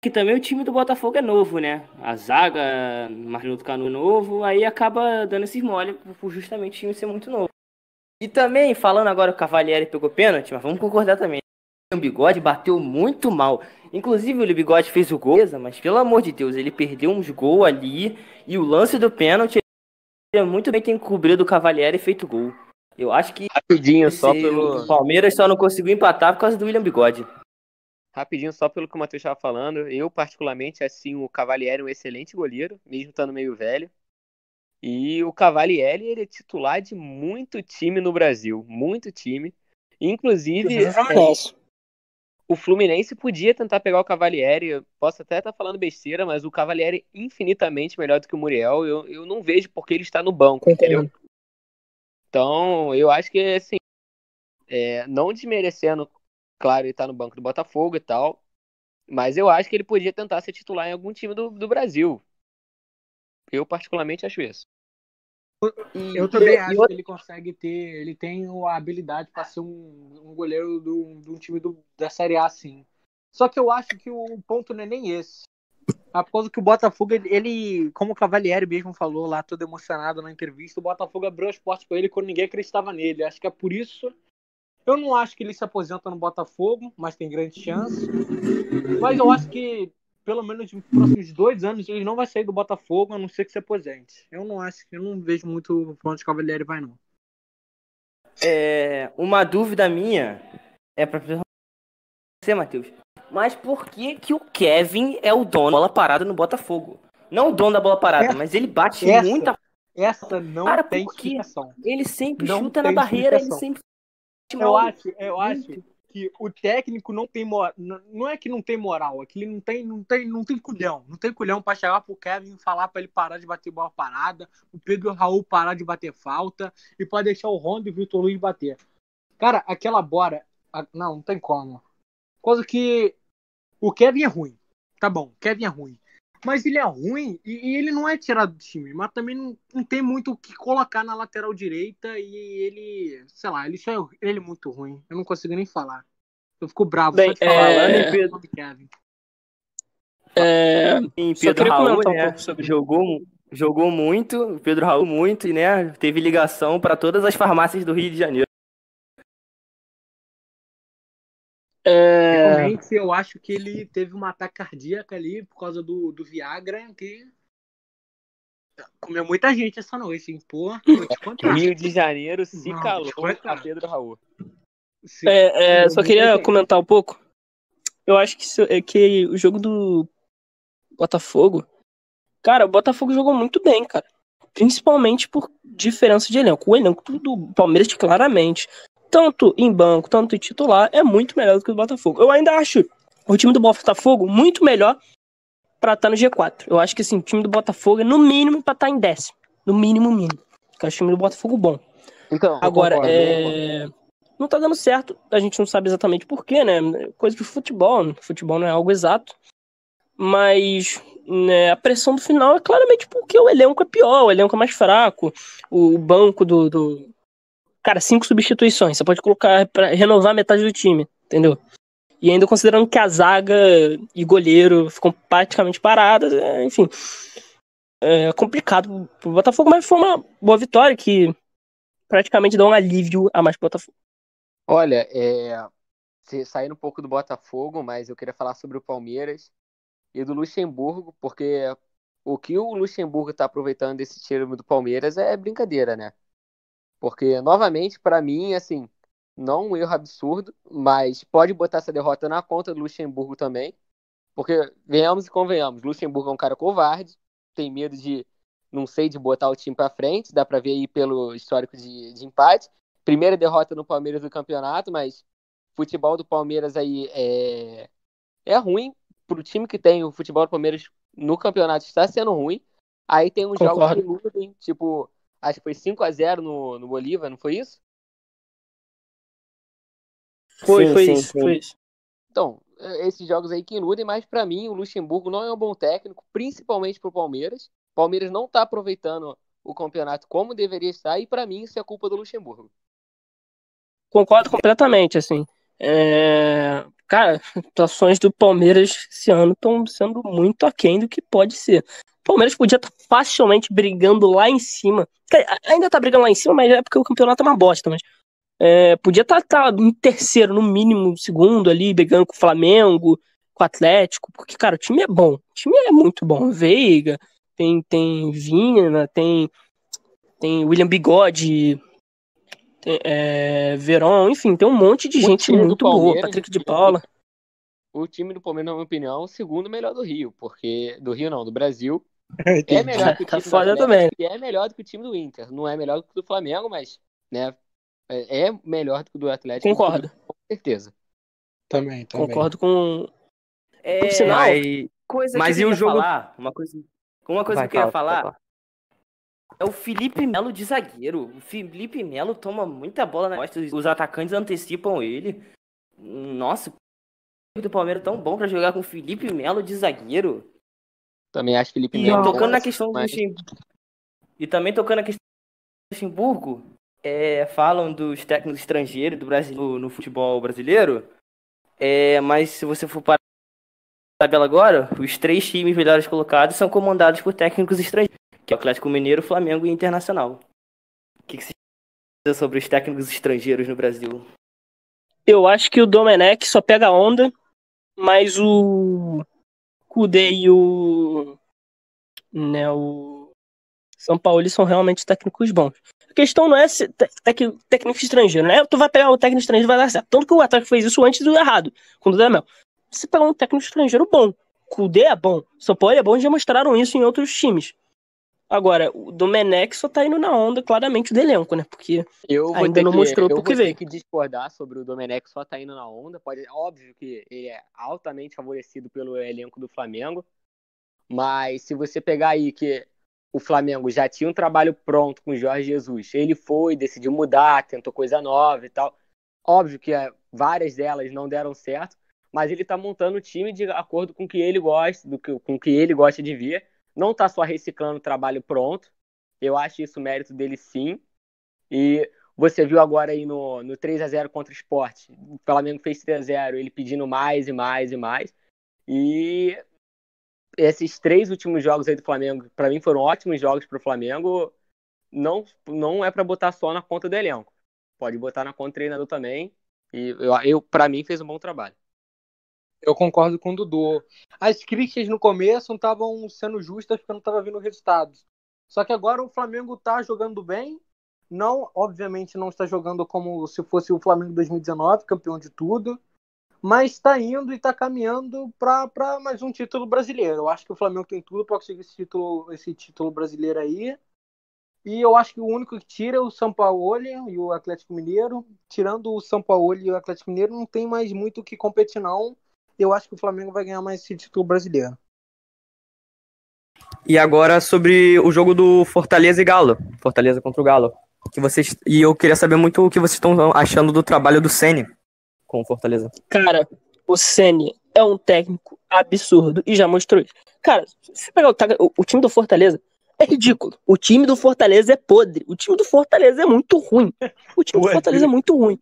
Que também o time do Botafogo é novo, né? A zaga, Marquinhos Canu novo, aí acaba dando esses mole por justamente o time ser muito novo. E também, falando agora, o Cavalieri pegou pênalti, mas vamos concordar também. O Bigode bateu muito mal. Inclusive, o Bigode fez o gol, mas pelo amor de Deus, ele perdeu uns gols ali. E o lance do pênalti, ele muito bem tem cobrido o Cavalieri e feito gol. Eu acho que Rapidinho, só o Palmeiras só não conseguiu empatar por causa do William Bigode. Rapidinho, só pelo que o Matheus estava falando, eu particularmente, assim, o Cavalieri é um excelente goleiro, mesmo estando meio velho. E o Cavalieri, ele é titular de muito time no Brasil, muito time. Inclusive, o Fluminense podia tentar pegar o Cavalieri, eu posso até estar falando besteira, mas o Cavalieri é infinitamente melhor do que o Muriel. Eu não vejo porque ele está no banco, entendeu? Então, eu acho que, assim, não desmerecendo, claro, ele tá no banco do Botafogo e tal, mas eu acho que ele podia tentar ser titular em algum time do Brasil. Eu particularmente acho isso. Eu também acho que ele consegue ter, ele tem a habilidade para ser um goleiro de um time da Série A, sim. Só que eu acho que o ponto não é nem esse. A coisa que o Botafogo, ele, como o Cavalieri mesmo falou lá, todo emocionado na entrevista, o Botafogo abriu as portas para ele quando ninguém acreditava nele. Acho que é por isso. Eu não acho que ele se aposenta no Botafogo, mas tem grande chance. Mas eu acho que, pelo menos nos próximos 2 anos, ele não vai sair do Botafogo, a não ser que se aposente. Eu não vejo muito pra onde o Cavalieri vai, não. Uma dúvida minha é pra você, Matheus. Mas por que o Kevin é o dono da bola parada no Botafogo? Não o dono da bola parada, mas ele bate muita... Essa não tem explicação. Ele sempre Não chuta tem na barreira, explicação. ele sempre... Eu acho que o técnico não tem moral. Não é que não tem moral, é que ele não tem culhão. Não tem culhão pra chegar pro Kevin e falar pra ele parar de bater bola parada, o Pedro Raul parar de bater falta e pra deixar o Rondo e o Vitor Luiz bater. Cara, aquela bola. Não tem como. Coisa que. O Kevin é ruim. Tá bom, o Kevin é ruim. Mas ele é ruim e ele não é tirado do time. Mas também não tem muito o que colocar na lateral direita e ele, sei lá, ele é muito ruim. Eu não consigo nem falar. Eu fico bravo só de falar. Falando em Pedro Kevin. Pedro Raul, né, jogou muito, o Pedro Raul muito, e né, teve ligação para todas as farmácias do Rio de Janeiro. Realmente, eu acho que ele teve um ataque cardíaco ali por causa do Viagra, que comeu muita gente essa noite, hein? Pô, vou te contar. Rio de Janeiro se calou a Pedro Raul. Só queria comentar um pouco. Eu acho que o jogo do Botafogo... Cara, o Botafogo jogou muito bem, cara. Principalmente por diferença de elenco. O elenco do Palmeiras, claramente, tanto em banco, tanto em titular, é muito melhor do que o do Botafogo. Eu ainda acho o time do Botafogo muito melhor pra estar no G4. Eu acho que assim, o time do Botafogo é no mínimo pra estar em 10º. No mínimo. Eu acho o time do Botafogo bom. Então, agora, não tá dando certo. A gente não sabe exatamente por quê, né? Coisa de futebol. Futebol não é algo exato. Mas... né, a pressão do final é claramente porque o elenco é pior, o elenco é mais fraco, o banco Cara, 5 substituições, você pode colocar pra renovar metade do time, entendeu? E ainda considerando que a zaga e goleiro ficam praticamente paradas, enfim. É complicado pro Botafogo, mas foi uma boa vitória que praticamente dá um alívio a mais pro Botafogo. Olha, saindo um pouco do Botafogo, mas eu queria falar sobre o Palmeiras e do Luxemburgo, porque o que o Luxemburgo está aproveitando desse time do Palmeiras é brincadeira, né? Porque, novamente, para mim, assim, não um erro absurdo, mas pode botar essa derrota na conta do Luxemburgo também, porque, venhamos e convenhamos, Luxemburgo é um cara covarde, tem medo de botar o time para frente, dá para ver aí pelo histórico de empate. Primeira derrota no Palmeiras do campeonato, mas o futebol do Palmeiras aí é ruim. Pro time que tem o futebol do Palmeiras no campeonato está sendo ruim. Aí tem uns jogos que iludem, tipo, acho que foi 5-0 no Bolívar, não foi isso? Foi isso. Então, esses jogos aí que iludem, mas pra mim o Luxemburgo não é um bom técnico, principalmente pro Palmeiras. O Palmeiras não tá aproveitando o campeonato como deveria estar, e pra mim isso é culpa do Luxemburgo. Concordo completamente, assim. Cara, as atuações do Palmeiras esse ano estão sendo muito aquém do que pode ser. O Palmeiras podia estar facilmente brigando lá em cima. Ainda tá brigando lá em cima, mas é porque o campeonato é uma bosta. Mas Podia estar em terceiro, no mínimo, segundo ali, brigando com o Flamengo, com o Atlético, porque, cara, o time é bom. O time é muito bom. Veiga, tem Vina, tem William Bigode, Verón, enfim, tem um monte de gente muito boa. Patrick de Paula. O time do Palmeiras, na minha opinião, é o segundo melhor do Rio, porque do Rio não, do Brasil. É melhor que o time do Atlético também. E é melhor do que o time do Inter. Não é melhor do que o do Flamengo, mas né, é melhor do que o do Atlético. Concordo. Com certeza. Também. Concordo com... Por sinal, mas e o jogo... Uma coisa que eu queria falar é o Felipe Melo de zagueiro. O Felipe Melo toma muita bola nas costas, os atacantes antecipam ele. Nossa, o do Palmeiras é tão bom pra jogar com o Felipe Melo de zagueiro. Também acho que Felipe Melo. Tocando na questão do E também tocando na questão do Luxemburgo, falam dos técnicos estrangeiros do Brasil no futebol brasileiro. Mas se você for para a tabela agora, os 3 times melhores colocados são comandados por técnicos estrangeiros, que é o Atlético Mineiro, Flamengo e Internacional. O que você diz sobre os técnicos estrangeiros no Brasil? Eu acho que o Domenech só pega onda, mas o Kudê e o Sampaoli são realmente técnicos bons. A questão não é se técnico estrangeiro, né? Tu vai pegar o técnico estrangeiro e vai dar certo. Tanto que o Atlético fez isso antes do errado, com o Dudamel. Você pegar um técnico estrangeiro bom, Kudê é bom, Sampaoli é bom, já mostraram isso em outros times. Agora, o Domenech só tá indo na onda, claramente, do elenco, né? Porque ainda não mostrou pro que veio. Eu vou ter que discordar sobre o Domenech só tá indo na onda. Óbvio que ele é altamente favorecido pelo elenco do Flamengo. Mas se você pegar aí que o Flamengo já tinha um trabalho pronto com o Jorge Jesus, ele decidiu mudar, tentou coisa nova e tal. Óbvio que várias delas não deram certo, mas ele tá montando o time de acordo com o que ele gosta, com o que ele gosta de ver. Não tá só reciclando o trabalho pronto. Eu acho isso mérito dele, sim. E você viu agora aí no 3-0 contra o Sport. O Flamengo fez 3-0, ele pedindo mais e mais e mais. E esses 3 últimos jogos aí do Flamengo, para mim, foram ótimos jogos pro Flamengo. Não é para botar só na conta do elenco. Pode botar na conta do treinador também. E para mim, fez um bom trabalho. Eu concordo com o Dudu. As críticas no começo não estavam sendo justas porque não estava vindo resultados. Só que agora o Flamengo está jogando bem. Não, obviamente não está jogando como se fosse o Flamengo 2019, campeão de tudo. Mas está indo e está caminhando para mais um título brasileiro. Eu acho que o Flamengo tem tudo para conseguir esse título brasileiro aí. E eu acho que o único que tira é o Sampaoli e o Atlético Mineiro. Tirando o Sampaoli e o Atlético Mineiro, não tem mais muito o que competir, não. Eu acho que o Flamengo vai ganhar mais esse título brasileiro. E agora sobre o jogo do Fortaleza e Galo. Fortaleza contra o Galo. E eu queria saber muito o que vocês estão achando do trabalho do Ceni com o Fortaleza. Cara, o Ceni é um técnico absurdo e já mostrou isso. Cara, se você pegar o time do Fortaleza, é ridículo. O time do Fortaleza é podre. O time do Fortaleza é muito ruim. O time do Fortaleza é muito ruim.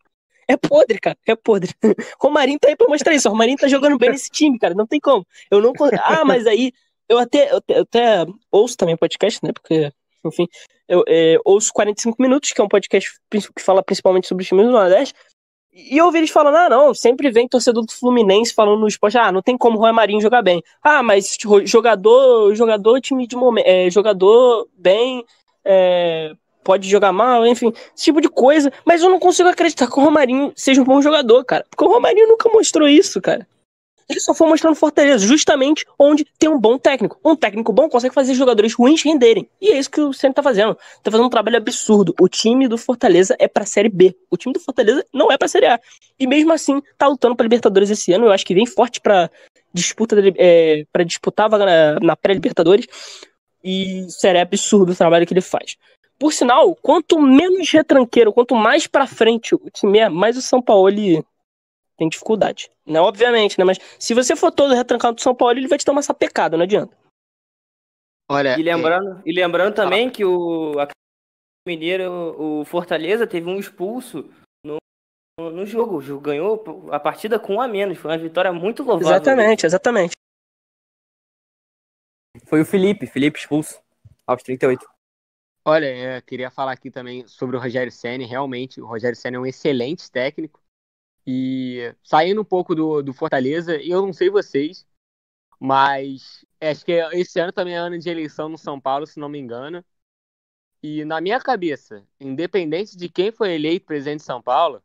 É podre, cara. É podre. Romarinho tá aí pra mostrar isso. O Romarinho tá jogando bem nesse time, cara. Não tem como. Mas aí... Eu até ouço também podcast, né? Porque, enfim... Eu ouço 45 Minutos, que é um podcast que fala principalmente sobre os times do Nordeste. E eu ouvi eles falando, não, sempre vem torcedor do Fluminense falando no esporte, não tem como o Romarinho jogar bem. Mas jogador, time de momento... jogador bem... pode jogar mal, enfim, esse tipo de coisa, mas eu não consigo acreditar que o Romarinho seja um bom jogador, cara, porque o Romarinho nunca mostrou isso, cara. Ele só foi mostrando Fortaleza, justamente onde tem um bom técnico. Um técnico bom consegue fazer jogadores ruins renderem, e é isso que o Ceni tá fazendo. Tá fazendo um trabalho absurdo. O time do Fortaleza é pra Série B. O time do Fortaleza não é pra Série A. E mesmo assim, tá lutando pra Libertadores esse ano. Eu acho que vem forte pra disputar a vaga na pré-Libertadores. E seria absurdo o trabalho que ele faz. Por sinal, quanto menos retranqueiro, quanto mais pra frente o time é, mais o Sampaoli tem dificuldade. Né? Obviamente, né? Mas se você for todo retrancado do São Paulo, ele vai te dar uma sapecada, não adianta. Olha, e lembrando também que o Mineiro, o Fortaleza, teve um expulso no jogo. O jogo ganhou a partida com 1 a menos. Foi uma vitória muito louvável. Exatamente. Foi o Felipe expulso aos 38. Olha, eu queria falar aqui também sobre o Rogério Ceni. Realmente, o Rogério Ceni é um excelente técnico. E saindo um pouco do Fortaleza, eu não sei vocês, mas acho que esse ano também é ano de eleição no São Paulo, se não me engano. E na minha cabeça, independente de quem foi eleito presidente de São Paulo,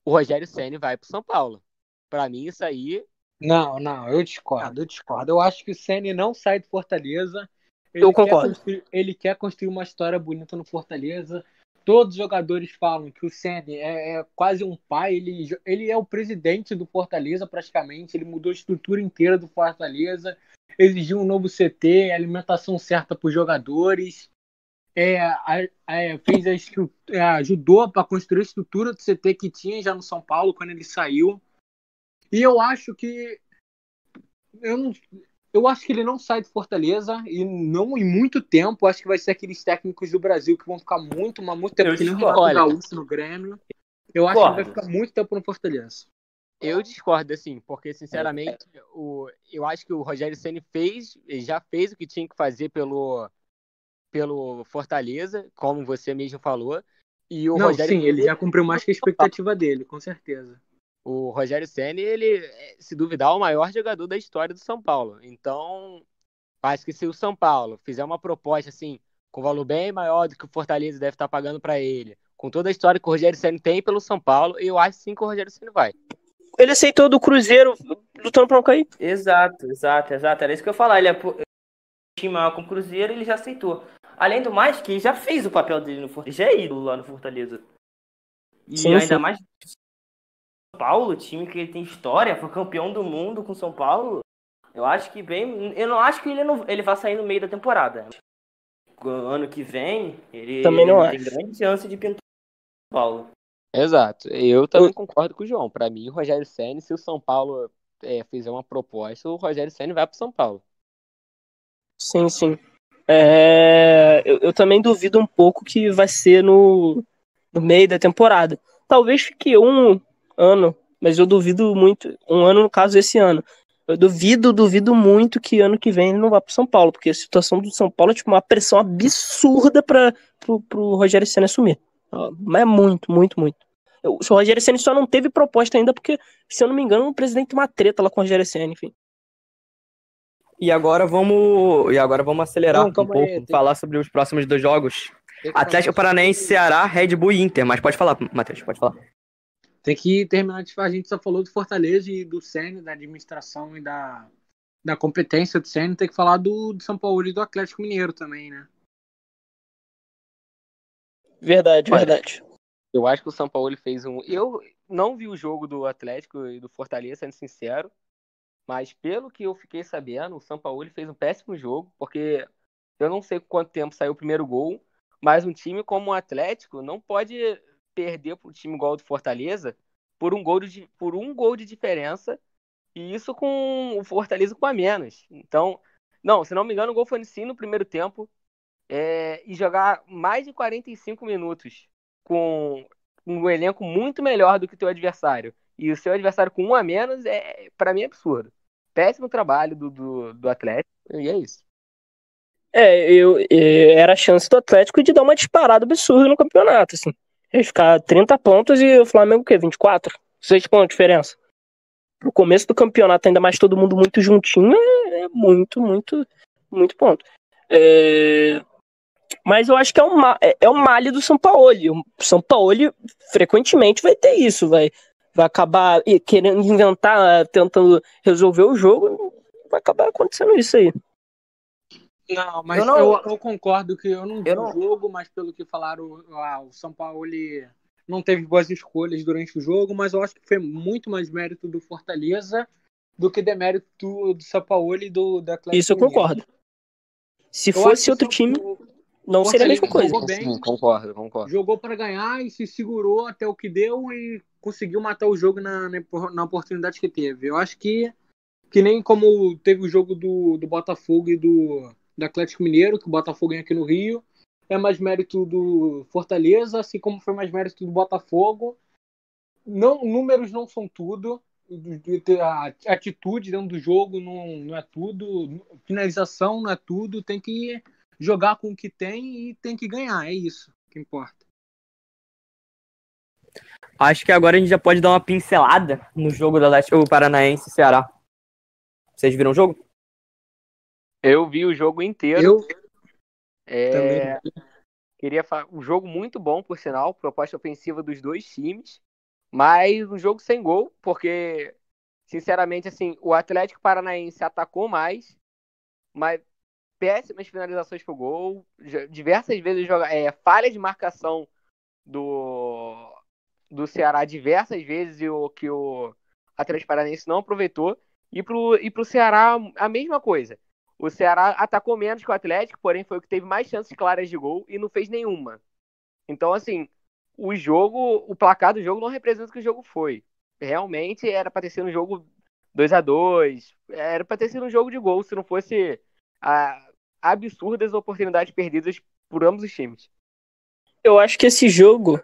o Rogério Ceni vai para São Paulo. Para mim, isso aí. Não, eu discordo, eu discordo. Eu acho que o Ceni não sai do Fortaleza. Eu concordo. Ele quer construir uma história bonita no Fortaleza. Todos os jogadores falam que o Ceni é quase um pai. Ele é o presidente do Fortaleza, praticamente. Ele mudou a estrutura inteira do Fortaleza, exigiu um novo CT, alimentação certa para os jogadores. Ajudou para construir a estrutura do CT que tinha já no São Paulo quando ele saiu. E eu acho que eu, não, eu acho que ele não sai de Fortaleza e não em muito tempo. Acho que vai ser aqueles técnicos do Brasil que vão ficar muito tempo, que nem o Renato Gaúcho no Grêmio. Eu acho que ele vai ficar muito tempo no Fortaleza. Eu discordo, assim, porque, sinceramente, eu acho que o Rogério Ceni já fez o que tinha que fazer pelo Fortaleza, como você mesmo falou. E o Rogério sim, ele já cumpriu mais que a expectativa dele, com certeza. O Rogério Ceni, ele, se duvidar, é o maior jogador da história do São Paulo. Então, acho que se o São Paulo fizer uma proposta assim, com valor bem maior do que o Fortaleza deve estar pagando para ele, com toda a história que o Rogério Ceni tem pelo São Paulo, eu acho sim que o Rogério Ceni vai. Ele aceitou do Cruzeiro lutando pra não cair. Exato. Era isso que eu ia falar. Ele é time maior com o Cruzeiro, ele já aceitou. Além do mais, que ele já fez o papel dele no Fortaleza. Ele já é ídolo lá no Fortaleza. E Sim, ainda sim. mais São Paulo, time que ele tem história, foi campeão do mundo com São Paulo. Eu acho que eu não acho que ele vai sair no meio da temporada. Ano que vem, Também não tem acho. grande chance de pintar São Paulo. Exato. Eu também concordo com o João. Para mim, o Rogério Ceni, se o São Paulo fizer uma proposta, o Rogério Ceni vai para São Paulo. Sim, sim. Eu também duvido um pouco que vai ser no meio da temporada. Talvez fique um ano, mas eu duvido muito. Um ano, no caso, esse ano. Eu duvido muito que ano que vem ele não vá pro São Paulo, porque a situação do São Paulo é tipo uma pressão absurda pro Rogério Ceni assumir. Mas é muito. O Rogério Ceni só não teve proposta ainda porque, se eu não me engano, o presidente tem uma treta lá com o Rogério Ceni, enfim. E agora vamos acelerar um pouco, aí, falar sobre os próximos 2 jogos. Atlético Paranaense, Ceará, Red Bull e Inter. Mas pode falar, Matheus, pode falar. Tem que terminar de falar. A gente só falou do Fortaleza e do Ceni, da administração e da competência do Ceni. Tem que falar do São Paulo e do Atlético Mineiro também, né? Verdade. Eu acho que o São Paulo fez um. Eu não vi o jogo do Atlético e do Fortaleza, sendo sincero. Mas pelo que eu fiquei sabendo, o São Paulo fez um péssimo jogo, porque eu não sei quanto tempo saiu o primeiro gol, mas um time como o Atlético não pode perder para um time igual ao do Fortaleza por um gol de diferença, e isso com o Fortaleza com a menos. Então, não, se não me engano, o gol foi sim no primeiro tempo, e jogar mais de 45 minutos com um elenco muito melhor do que o teu adversário, e o seu adversário com um a menos, para mim, é absurdo. Péssimo trabalho do Atlético, e é isso. Era a chance do Atlético de dar uma disparada absurda no campeonato, assim. Ia ficar 30 pontos e o Flamengo o quê? 24? 6 pontos de diferença. No começo do campeonato, ainda mais todo mundo muito juntinho, é muito ponto. Mas eu acho que é o malho do São Paulo. O São Paulo frequentemente vai ter isso, vai acabar querendo inventar, tentando resolver o jogo, vai acabar acontecendo isso aí. Não, mas eu concordo que eu não vi o jogo, mas pelo que falaram, o São Paulo não teve boas escolhas durante o jogo, mas eu acho que foi muito mais mérito do Fortaleza do que demérito do São Paulo e do Atlético. Isso eu concordo. Se fosse outro time, não seria a mesma coisa. Jogou bem, sim, concordo. Jogou para ganhar e se segurou até o que deu e conseguiu matar o jogo na oportunidade que teve. Eu acho que nem como teve o jogo do Botafogo e do Atlético Mineiro, que o Botafogo ganha aqui no Rio, é mais mérito do Fortaleza, assim como foi mais mérito do Botafogo. Não, números não são tudo, a atitude dentro do jogo não é tudo, finalização não é tudo, tem que jogar com o que tem e tem que ganhar, é isso que importa. Acho que agora a gente já pode dar uma pincelada no jogo da o Paranaense e Ceará. Vocês viram o jogo? Eu vi o jogo inteiro. Eu É, também. Queria falar, um jogo muito bom, por sinal, proposta ofensiva dos dois times, mas um jogo sem gol, porque, sinceramente, assim, o Atlético Paranaense atacou mais, mas péssimas finalizações pro gol, diversas vezes falha de marcação do, do Ceará diversas vezes que o Atlético Paranaense não aproveitou, e pro Ceará a mesma coisa. O Ceará atacou menos que o Atlético, porém foi o que teve mais chances claras de gol e não fez nenhuma. Então, assim, o placar do jogo não representa o que o jogo foi. Realmente era para ter sido um jogo 2-2, era para ter sido um jogo de gol, se não fosse absurdas oportunidades perdidas por ambos os times. Eu acho que esse jogo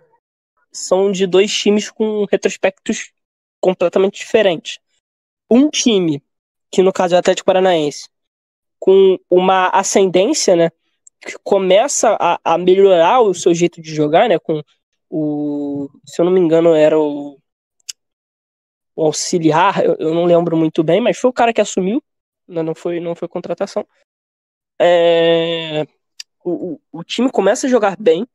são de dois times com retrospectos completamente diferentes. Um time, que no caso é o Atlético Paranaense, com uma ascendência, né, que começa a melhorar o seu jeito de jogar, né, com se eu não me engano, era o auxiliar, eu não lembro muito bem, mas foi o cara que assumiu, né, não foi contratação. O time começa a jogar bem,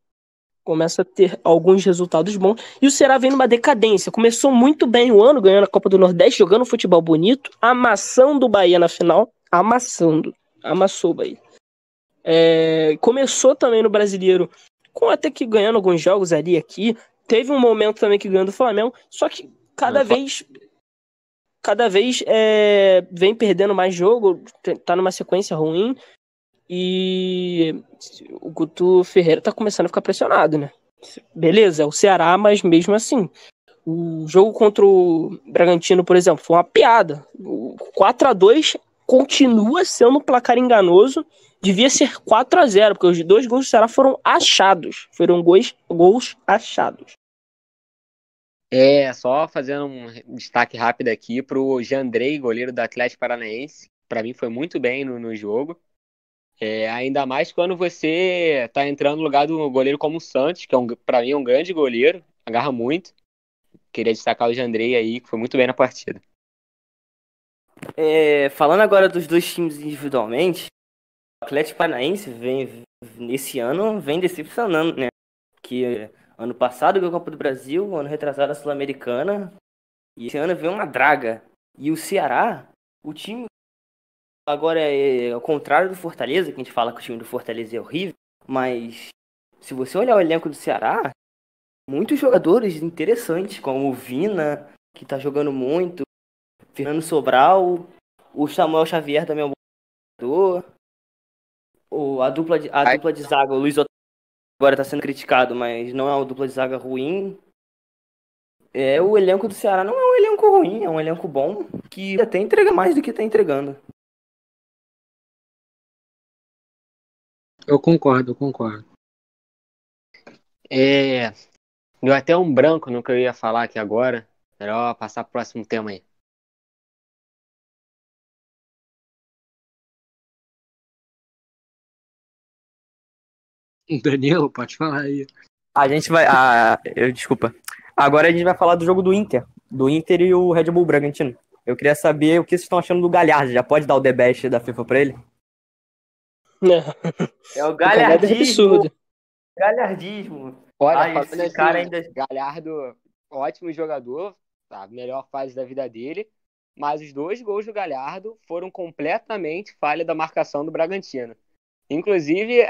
começa a ter alguns resultados bons, e o Ceará vem numa decadência. Começou muito bem o ano, ganhando a Copa do Nordeste, jogando futebol bonito, amassando o Bahia na final, amassou o Bahia. Começou também no Brasileiro, com até que ganhando alguns jogos ali aqui, teve um momento também que ganhou do Flamengo, só que cada vez vem perdendo mais jogo, tá numa sequência ruim, e o Guto Ferreira tá começando a ficar pressionado, né? Beleza, é o Ceará, mas mesmo assim, o jogo contra o Bragantino, por exemplo, foi uma piada. O 4-2 continua sendo um placar enganoso, devia ser 4-0, porque os 2 gols do Ceará foram achados, foram gols achados. Só fazendo um destaque rápido aqui pro Jandrei, goleiro do Atlético Paranaense. Para mim foi muito bem no jogo. Ainda mais quando você tá entrando no lugar do goleiro como o Santos, que para mim é um grande goleiro, agarra muito. Queria destacar o Jandrei aí, que foi muito bem na partida. Falando agora dos dois times individualmente, o Atlético Paranaense nesse ano vem decepcionando, né? Que ano passado ganhou a Copa do Brasil, ano retrasado a Sul-Americana, e esse ano veio uma draga. E o Ceará, o time agora é ao contrário do Fortaleza, que a gente fala que o time do Fortaleza é horrível, mas se você olhar o elenco do Ceará, muitos jogadores interessantes, como o Vina, que tá jogando muito, Fernando Sobral, o Samuel Xavier também é um bom jogador, a dupla de zaga, o Luiz Otávio agora tá sendo criticado, mas não é uma dupla de zaga ruim. O elenco do Ceará não é um elenco ruim, é um elenco bom, que até entrega mais do que tá entregando. Eu concordo. Deu até um branco no que eu ia falar aqui agora. Melhor passar pro próximo tema aí. Danilo, pode falar aí. A gente vai. Desculpa. Agora a gente vai falar do jogo do Inter. Do Inter e o Red Bull Bragantino. Eu queria saber o que vocês estão achando do Galhardo. Já pode dar o The Best da FIFA pra ele? É o galhardismo. Olha, esse cara ainda... Galhardo, ótimo jogador, tá? Melhor fase da vida dele. Mas os 2 gols do Galhardo foram completamente falha da marcação do Bragantino. Inclusive,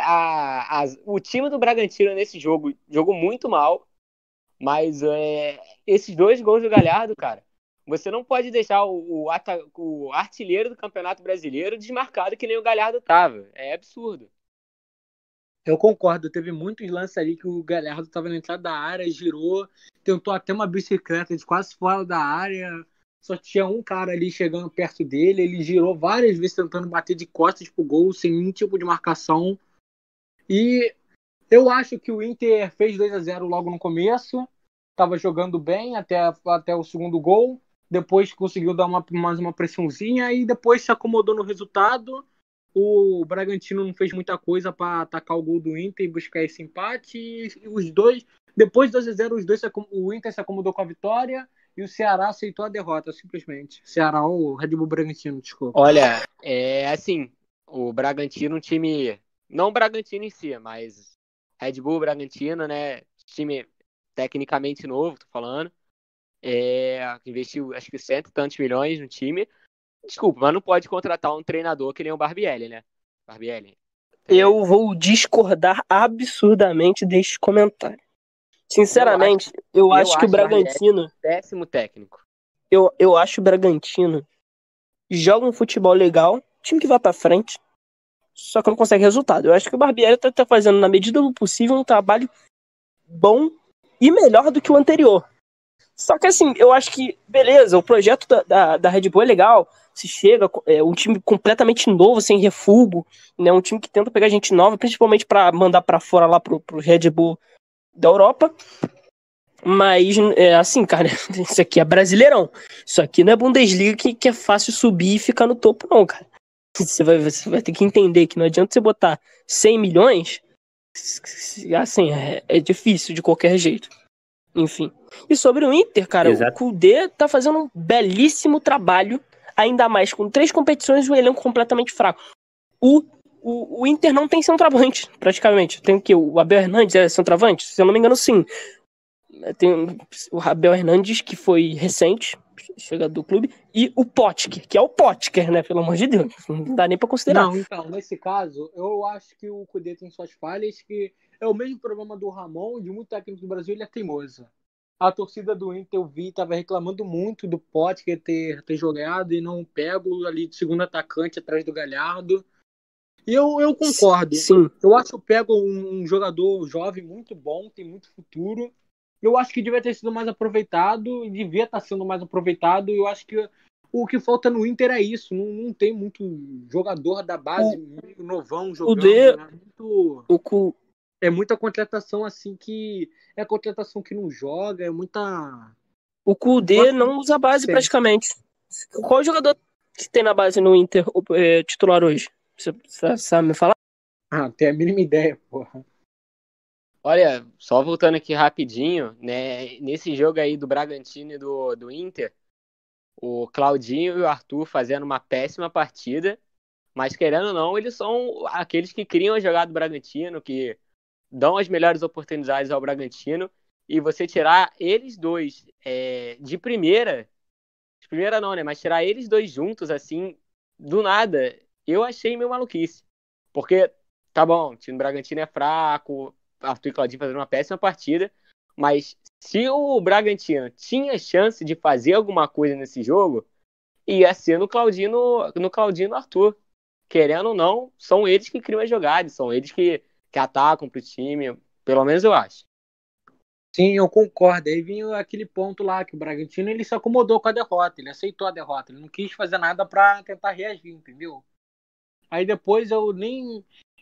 o time do Bragantino nesse jogo jogou muito mal. Mas esses 2 gols do Galhardo, cara, você não pode deixar o artilheiro do Campeonato Brasileiro desmarcado que nem o Galhardo tava. É absurdo. Eu concordo, teve muitos lances ali que o Galhardo estava na entrada da área, girou, tentou até uma bicicleta de quase fora da área, só tinha um cara ali chegando perto dele, ele girou várias vezes tentando bater de costas pro gol, sem nenhum tipo de marcação. E eu acho que o Inter fez 2-0 logo no começo, estava jogando bem até o segundo gol, depois conseguiu dar mais uma pressãozinha e depois se acomodou no resultado o Bragantino não fez muita coisa para atacar o gol do Inter e buscar esse empate. E os dois, depois do 2-0, o Inter se acomodou com a vitória e o Ceará aceitou a derrota, simplesmente. Ceará ou Red Bull Bragantino, desculpa. Olha, é assim, o Bragantino, um time, não o Bragantino em si, mas Red Bull Bragantino, né, time tecnicamente novo, tô falando, investiu acho que 100 e tantos milhões no time. Desculpa, mas não pode contratar um treinador que nem o Barbieri, né? Barbieri. Eu vou discordar absurdamente deste comentário. Sinceramente, eu acho que o Bragantino. Péssimo técnico. Eu acho o Bragantino joga um futebol legal, time que vai pra frente, só que não consegue resultado. Eu acho que o Barbieri tá fazendo, na medida do possível, um trabalho bom e melhor do que o anterior. Só que assim, eu acho que, beleza, o projeto da Red Bull é legal, se chega, um time completamente novo, sem refúgio, né, um time que tenta pegar gente nova, principalmente para mandar para fora lá pro Red Bull da Europa. Mas, assim, cara, isso aqui é Brasileirão. Isso aqui não é Bundesliga que é fácil subir e ficar no topo, não, cara. Você vai ter que entender que não adianta você botar 100 milhões, assim, é difícil de qualquer jeito. Enfim. E sobre o Inter, cara, Exato. o Kudê tá fazendo um belíssimo trabalho, ainda mais com 3 competições e um elenco completamente fraco. O Inter não tem centroavante, praticamente. Tem o quê? O Abel Hernandes é centroavante? Se eu não me engano, sim. Tem o Abel Hernandes, que foi recente, chega do clube, e o Potker, que é o Potker, né? Pelo amor de Deus. Não dá nem pra considerar. Não, então, nesse caso, eu acho que o Kudê tem suas falhas, que é o mesmo problema do Ramon, de muito técnico do Brasil, ele é teimoso. A torcida do Inter, eu vi, tava reclamando muito do Potker ter jogado e não pego ali de segundo atacante atrás do Galhardo. E eu concordo. Sim. Eu acho que o Pego um jogador jovem muito bom, tem muito futuro. Eu acho que devia ter sido mais aproveitado, devia estar sendo mais aproveitado. Eu acho que o que falta no Inter é isso. Não tem muito jogador da base, meio novão jogando. Né? É muita contratação assim que. É contratação que não joga, é muita. O Kudê não usa a base praticamente. Qual jogador que tem na base no Inter titular hoje? Você sabe me falar? Ah, tem a mínima ideia, porra. Olha, só voltando aqui rapidinho, né? Nesse jogo aí do Bragantino e do Inter, o Claudinho e o Arthur fazendo uma péssima partida, mas querendo ou não, eles são aqueles que criam a jogada do Bragantino, que dão as melhores oportunidades ao Bragantino, e você tirar eles dois de primeira não, né? Mas tirar eles dois juntos, assim, do nada, eu achei meio maluquice. Porque, tá bom, o time do Bragantino é fraco, Arthur e Claudinho fazendo uma péssima partida, mas se o Bragantino tinha chance de fazer alguma coisa nesse jogo, ia ser no Claudinho e Arthur. Querendo ou não, são eles que criam as jogadas, são eles que atacam pro time, pelo menos eu acho. Sim, eu concordo. Aí vinha aquele ponto lá que o Bragantino ele se acomodou com a derrota, ele aceitou a derrota, ele não quis fazer nada para tentar reagir, entendeu? Aí depois eu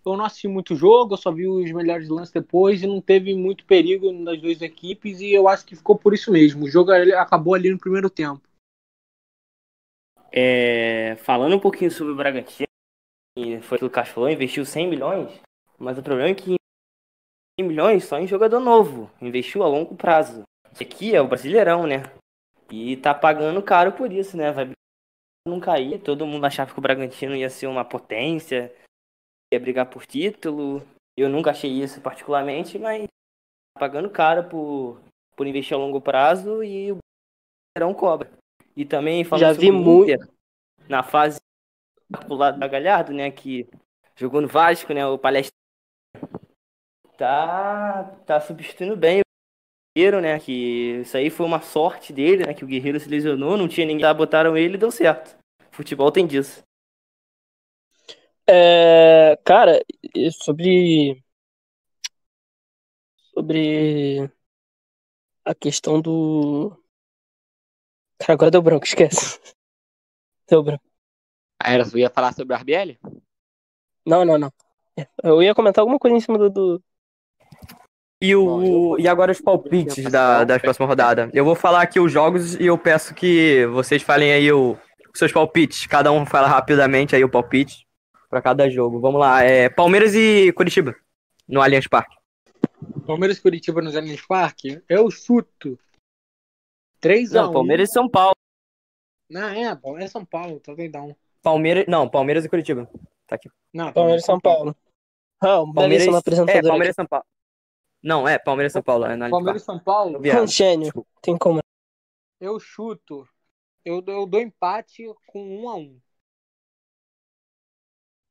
não assisti muito jogo, eu só vi os melhores lances depois e não teve muito perigo nas duas equipes e eu acho que ficou por isso mesmo. O jogo acabou ali no primeiro tempo. Falando um pouquinho sobre o Bragantino, foi o que o Cássio falou, investiu 100 milhões, mas o problema é que 100 milhões só em jogador novo, investiu a longo prazo. Isso aqui é o Brasileirão, né? E tá pagando caro por isso, né? Vai não cair, todo mundo achava que o Bragantino ia ser uma potência, ia brigar por título. Eu nunca achei isso particularmente, mas tá pagando caro por investir a longo prazo e o Brasileirão cobra. E também falando Já vi muito na fase pro lado da Galhardo, né, que jogou no Vasco, né, o Palestra tá substituindo bem o Guerreiro, né, que isso aí foi uma sorte dele, né, que o Guerreiro se lesionou, não tinha ninguém, botaram ele e deu certo. Futebol tem disso. Cara, sobre a questão do... Cara, agora deu branco, esquece. Deu branco. Tu ia falar sobre o Barbieri? Não. Eu ia comentar alguma coisa em cima do... E agora os palpites da próxima rodada. Eu vou falar aqui os jogos e eu peço que vocês falem aí os seus palpites. Cada um fala rapidamente aí o palpite. Pra cada jogo. Vamos lá. Palmeiras e Curitiba. No Allianz Parque. Palmeiras e Curitiba nos Allianz Parque, eu chuto 3-1. Não, Palmeiras e São Paulo. Não, Palmeiras e São Paulo, tá doidão. Palmeiras e Curitiba. Tá aqui. Não, Palmeiras e São Paulo. Ah, o belíssimo apresentador. Palmeiras e São Paulo. Não, Palmeiras e São Paulo. Palmeiras e São Paulo. Um gênio. Tem como. Eu chuto. Eu dou empate com 1-1.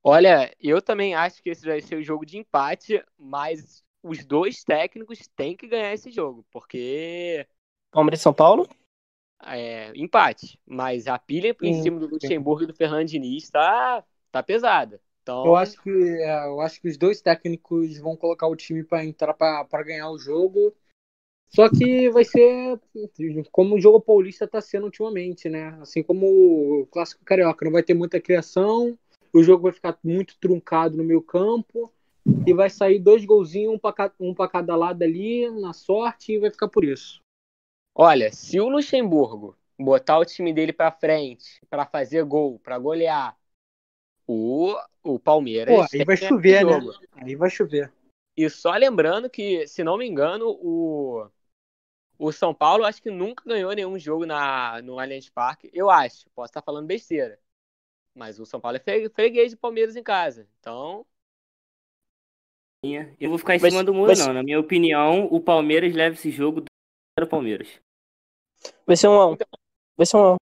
Olha, eu também acho que esse vai ser o jogo de empate, mas os dois técnicos têm que ganhar esse jogo, porque Palmeiras e São Paulo? Empate. Mas a pilha em cima do Luxemburgo e do Fernando Diniz tá pesada. Então, eu acho que os dois técnicos vão colocar o time para entrar para ganhar o jogo. Só que vai ser como o jogo paulista está sendo ultimamente, né? Assim como o clássico carioca, não vai ter muita criação, o jogo vai ficar muito truncado no meio campo e vai sair 2 golzinhos, um para cada lado ali, na sorte, e vai ficar por isso. olha, se o Luxemburgo botar o time dele para frente, para fazer gol, para golear, o Palmeiras... Pô, aí vai chover, né? Aí vai chover. E só lembrando que, se não me engano, o São Paulo acho que nunca ganhou nenhum jogo no Allianz Parque. Eu acho, posso estar falando besteira. Mas o São Paulo é freguês de Palmeiras em casa. Então, Eu vou ficar em cima do muro, não. Na minha opinião, o Palmeiras leva esse jogo do Palmeiras. Vai ser 1-1. Vai ser 1-1.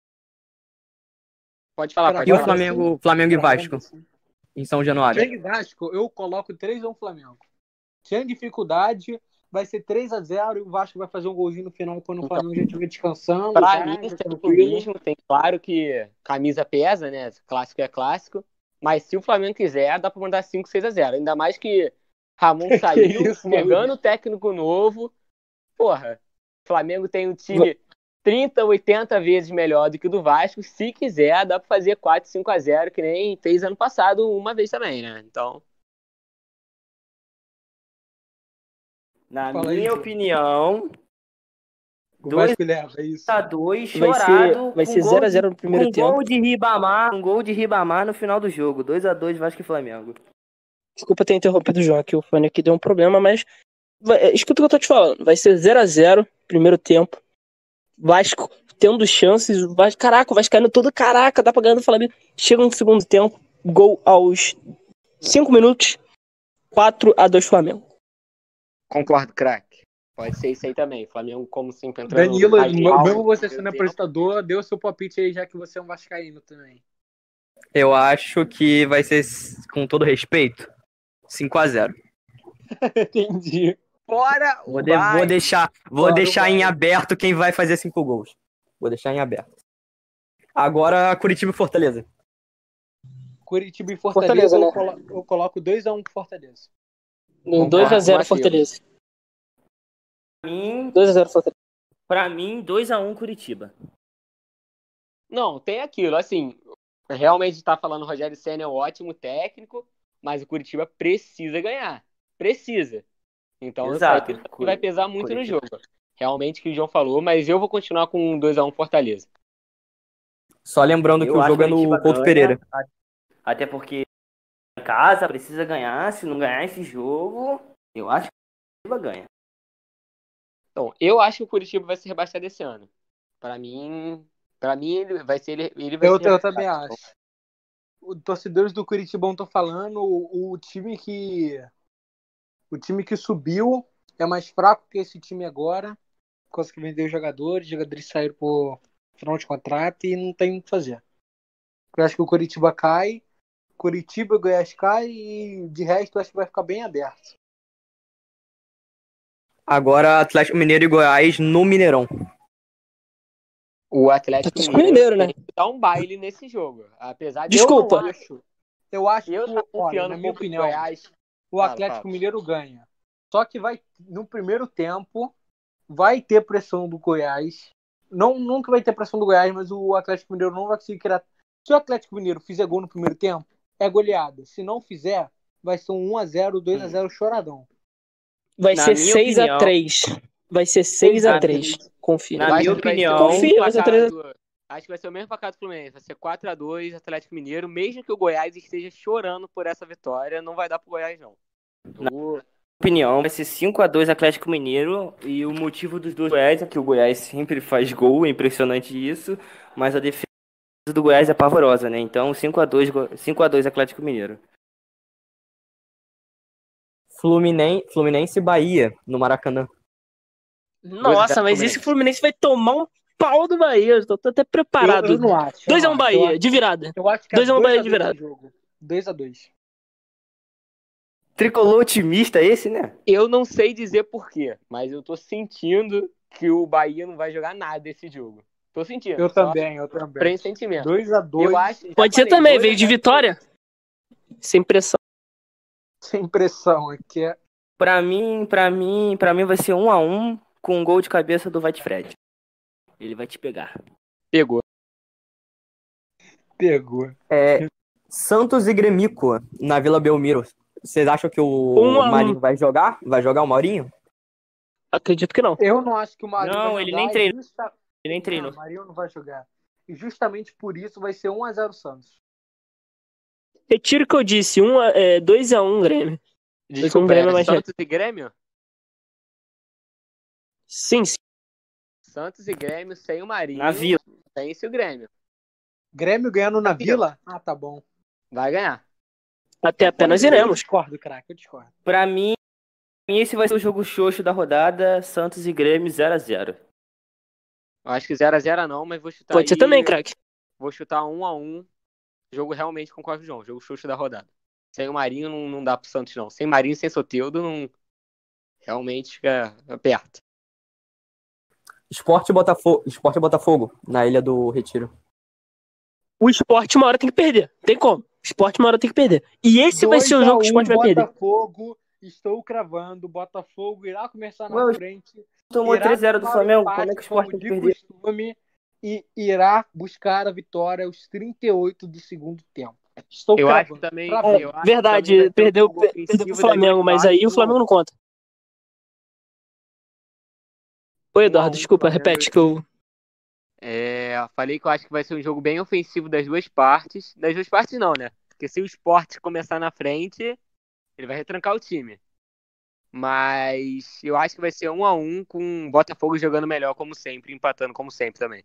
pode falar. E o Flamengo e Vasco, em São Januário. Flamengo e Vasco, eu coloco 3-1 Flamengo. Sem dificuldade, vai ser 3-0 e o Vasco vai fazer um golzinho no final quando o Flamengo já estiver descansando. Pra mim, tem clubismo, tem claro que camisa pesa, né? Clássico é clássico. Mas se o Flamengo quiser, dá pra mandar 5, 6-0. Ainda mais que Ramon saiu, pegando técnico novo. Porra, o Flamengo tem um time 30, 80 vezes melhor do que o do Vasco. Se quiser, dá pra fazer 4, 5-0, que nem fez ano passado uma vez também, né? Então, Na Fala aí, minha João. opinião, O Vasco leva, é isso. 2-2 Vai chorado. ser 0-0 no primeiro tempo. Um gol de Ribamar no final do jogo. 2-2 Vasco e Flamengo. Desculpa ter interrompido o João, que o fone aqui deu um problema, mas escuta o que eu tô te falando. Vai ser 0-0 primeiro tempo. Vasco tendo chances. O Vasco caindo todo. Caraca, dá pra ganhar do Flamengo. Chega no segundo tempo. Gol aos 5 minutos. 4-2 Flamengo. concordo, craque. Pode ser isso aí também. Flamengo, como sempre, entrando... Danilo, mais alto, mesmo você sendo primeiro tempo. apresentador, deu seu palpite aí, já que você é um vascaíno também. Eu acho que vai ser, com todo respeito, 5-0. Entendi. Fora o Vou deixar em aberto quem vai fazer 5 gols. Vou deixar em aberto. Agora, Curitiba e Fortaleza. Curitiba e Fortaleza, Né? eu coloco 2-1 pro Fortaleza. 2-0 Fortaleza. 2-0 Fortaleza. Pra mim, 2-1 Curitiba. Não, tem aquilo, assim, realmente tá falando o Rogério Ceni é um ótimo técnico, mas o Curitiba precisa ganhar. Precisa. Então, Exato. isso aí vai pesar muito no jogo. Realmente o que o João falou, mas eu vou continuar com 2-1 Fortaleza. Só lembrando que o jogo é no Couto Pereira. Até porque em casa precisa ganhar. Se não ganhar esse jogo, eu acho que o Curitiba ganha. Então, eu acho que o Curitiba vai ser rebaixado esse ano. Pra mim ele vai ser Eu também acho. Os torcedores do Curitiba estão falando, o time que subiu é mais fraco que esse time agora. Conseguiu vender os jogadores saíram por final de contrato e não tem o que fazer. Eu acho que o Curitiba cai, Curitiba e Goiás cai e de resto eu acho que vai ficar bem aberto. Agora, Atlético Mineiro e Goiás no Mineirão. O Atlético Mineiro, né? dá um baile nesse jogo. Apesar de Desculpa. Eu acho eu que, tô confiando na um minha pouco opinião, no Goiás. o Atlético Mineiro ganha. Só que no primeiro tempo vai ter pressão do Goiás. Nunca vai ter pressão do Goiás, mas o Atlético Mineiro não vai conseguir criar. Se o Atlético Mineiro fizer gol no primeiro tempo, é goleada. Se não fizer, vai ser um 1-0, 2-0 choradão. Vai Na ser minha 6-3. Vai ser 6-3. Confia. Na minha opinião, confia, vai ser 3-3. Acho que vai ser o mesmo placar do Fluminense. Vai ser 4-2 Atlético Mineiro. Mesmo que o Goiás esteja chorando por essa vitória, não vai dar pro Goiás, não. Opinião, vai ser 5-2 Atlético Mineiro. E o motivo dos dois Goiás é que o Goiás sempre faz gol, é impressionante isso. Mas a defesa do Goiás é pavorosa, né? Então 5-2 Atlético Mineiro. Fluminense e Bahia, no Maracanã. Nossa, mas esse Fluminense vai tomar um pau do Bahia. Eu tô até preparado. Eu não acho. 2x1 Bahia, de virada. Eu acho que 2x1 Bahia de virada. 2-2. Tricolor otimista esse, né? Eu não sei dizer porquê, mas eu tô sentindo que o Bahia não vai jogar nada esse jogo. Tô sentindo. Eu também. Pressentimento. 2-2. Eu acho, Pode ser também, veio de vitória. Sem pressão. Sem pressão. Aqui é... Pra mim vai ser 1-1 com um gol de cabeça do White Fred. Ele vai te pegar. Pegou. Santos e Grêmico, na Vila Belmiro. Vocês acham que o Marinho vai jogar? Vai jogar o Maurinho? Acredito que não. Eu não acho que o Marinho Não, vai ele jogar. nem treinou. Ele nem treinou. Não, o Marinho não vai jogar. E justamente por isso vai ser 1-0 Santos. Retiro o que eu disse. 2x1 Grêmio. Desculpa, Grêmio mais Santos e Grêmio? Sim. Santos e Grêmio sem o Marinho. Na Vila. Sem esse o Grêmio. Grêmio ganhando na Vila? Ah, tá bom. Vai ganhar. Até apenas iremos. Eu discordo, craque. Eu discordo. Pra mim, esse vai ser o jogo xoxo da rodada. Santos e Grêmio 0-0. Eu acho que 0-0 não, mas vou chutar Pode ser também, craque. Vou chutar 1-1. Jogo realmente com o João. Jogo xoxo da rodada. Sem o Marinho não dá pro Santos, não. Sem Marinho e sem Soteldo, não... realmente fica perto. Sport e Botafogo, na Ilha do Retiro. O Sport uma hora tem que perder. Tem como. O Sport uma hora tem que perder. E esse vai ser o jogo que o Sport vai perder. Botafogo, estou cravando. Botafogo irá começar na frente. Tomou 3-0 do Flamengo. Como é que o Sport tem que perder? E irá buscar a vitória aos 38 do segundo tempo. Eu acho que também. Verdade, perdeu pro Flamengo, mas aí o Flamengo não conta. Oi, Eduardo, desculpa, repete que eu. Falei que eu acho que vai ser um jogo bem ofensivo das duas partes. Das duas partes não, né? Porque se o Sport começar na frente, ele vai retrancar o time. Mas eu acho que vai ser 1-1 com o Botafogo jogando melhor como sempre, empatando como sempre também.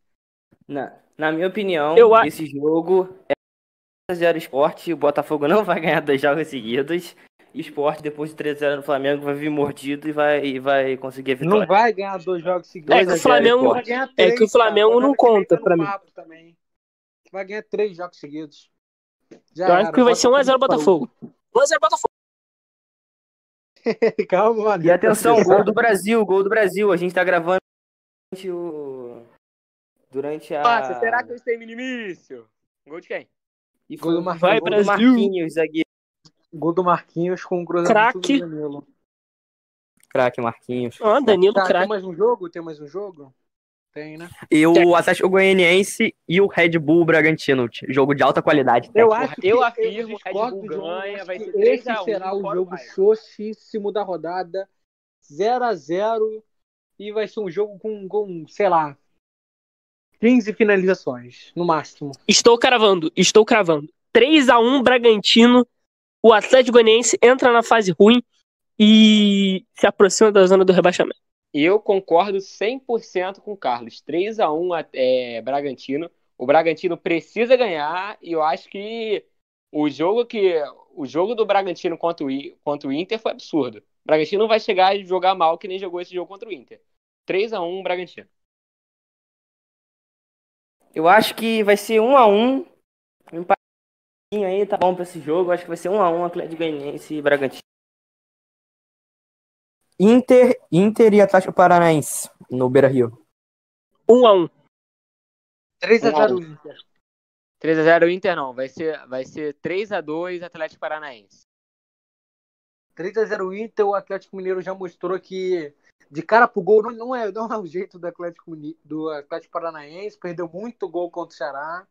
Na minha opinião, esse jogo é 0 Sport. O Botafogo não vai ganhar 2 jogos seguidos. E o Sport, depois de 3-0 no Flamengo, vai vir mordido e vai conseguir a vitória. Não vai ganhar 2 jogos seguidos. É que o Flamengo não conta pra mim. Também. Vai ganhar 3 jogos seguidos. Eu acho que vai ser 1-0 Botafogo. 1-0 Botafogo. Calma, mano. E atenção, gol do Brasil. A gente tá gravando durante a... Nossa, será que eu estou em minimício? Gol de quem? Gol do Marquinhos. Vai, Brasil. Marquinhos, zagueiro. Gol do Marquinhos com o cruzamento do Danilo. Craque Marquinhos. Danilo, Tá, craque. Tem mais um jogo? Tem, né? E o Atlético Goianiense e o Red Bull Bragantino. Jogo de alta qualidade. Eu acho que eu afirmo que Red Bull ganha, vai ser esse 3-1 será o fora jogo Bayern. xoxíssimo da rodada. 0-0 e vai ser um jogo com, sei lá, 15 finalizações, no máximo. Estou cravando. 3-1 Bragantino. O Atlético Goianiense entra na fase ruim e se aproxima da zona do rebaixamento. Eu concordo 100% com o Carlos. 3-1 Bragantino. O Bragantino precisa ganhar e eu acho que o jogo do Bragantino contra o Inter foi absurdo. O Bragantino não vai chegar a jogar mal que nem jogou esse jogo contra o Inter. 3-1 Bragantino. Eu acho que vai ser 1-1. Um empatinho aí, tá bom pra esse jogo. Eu acho que vai ser 1-1 Atlético Goianiense e Bragantino. Inter e Atlético Paranaense, no Beira-Rio. 1-1. 3-0 Inter. 3-0 Inter não, vai ser 3-2 Atlético Paranaense. 3-0 Inter, o Atlético Mineiro já mostrou que de cara pro gol não é o jeito do Atlético Paranaense, perdeu muito gol contra o Ceará.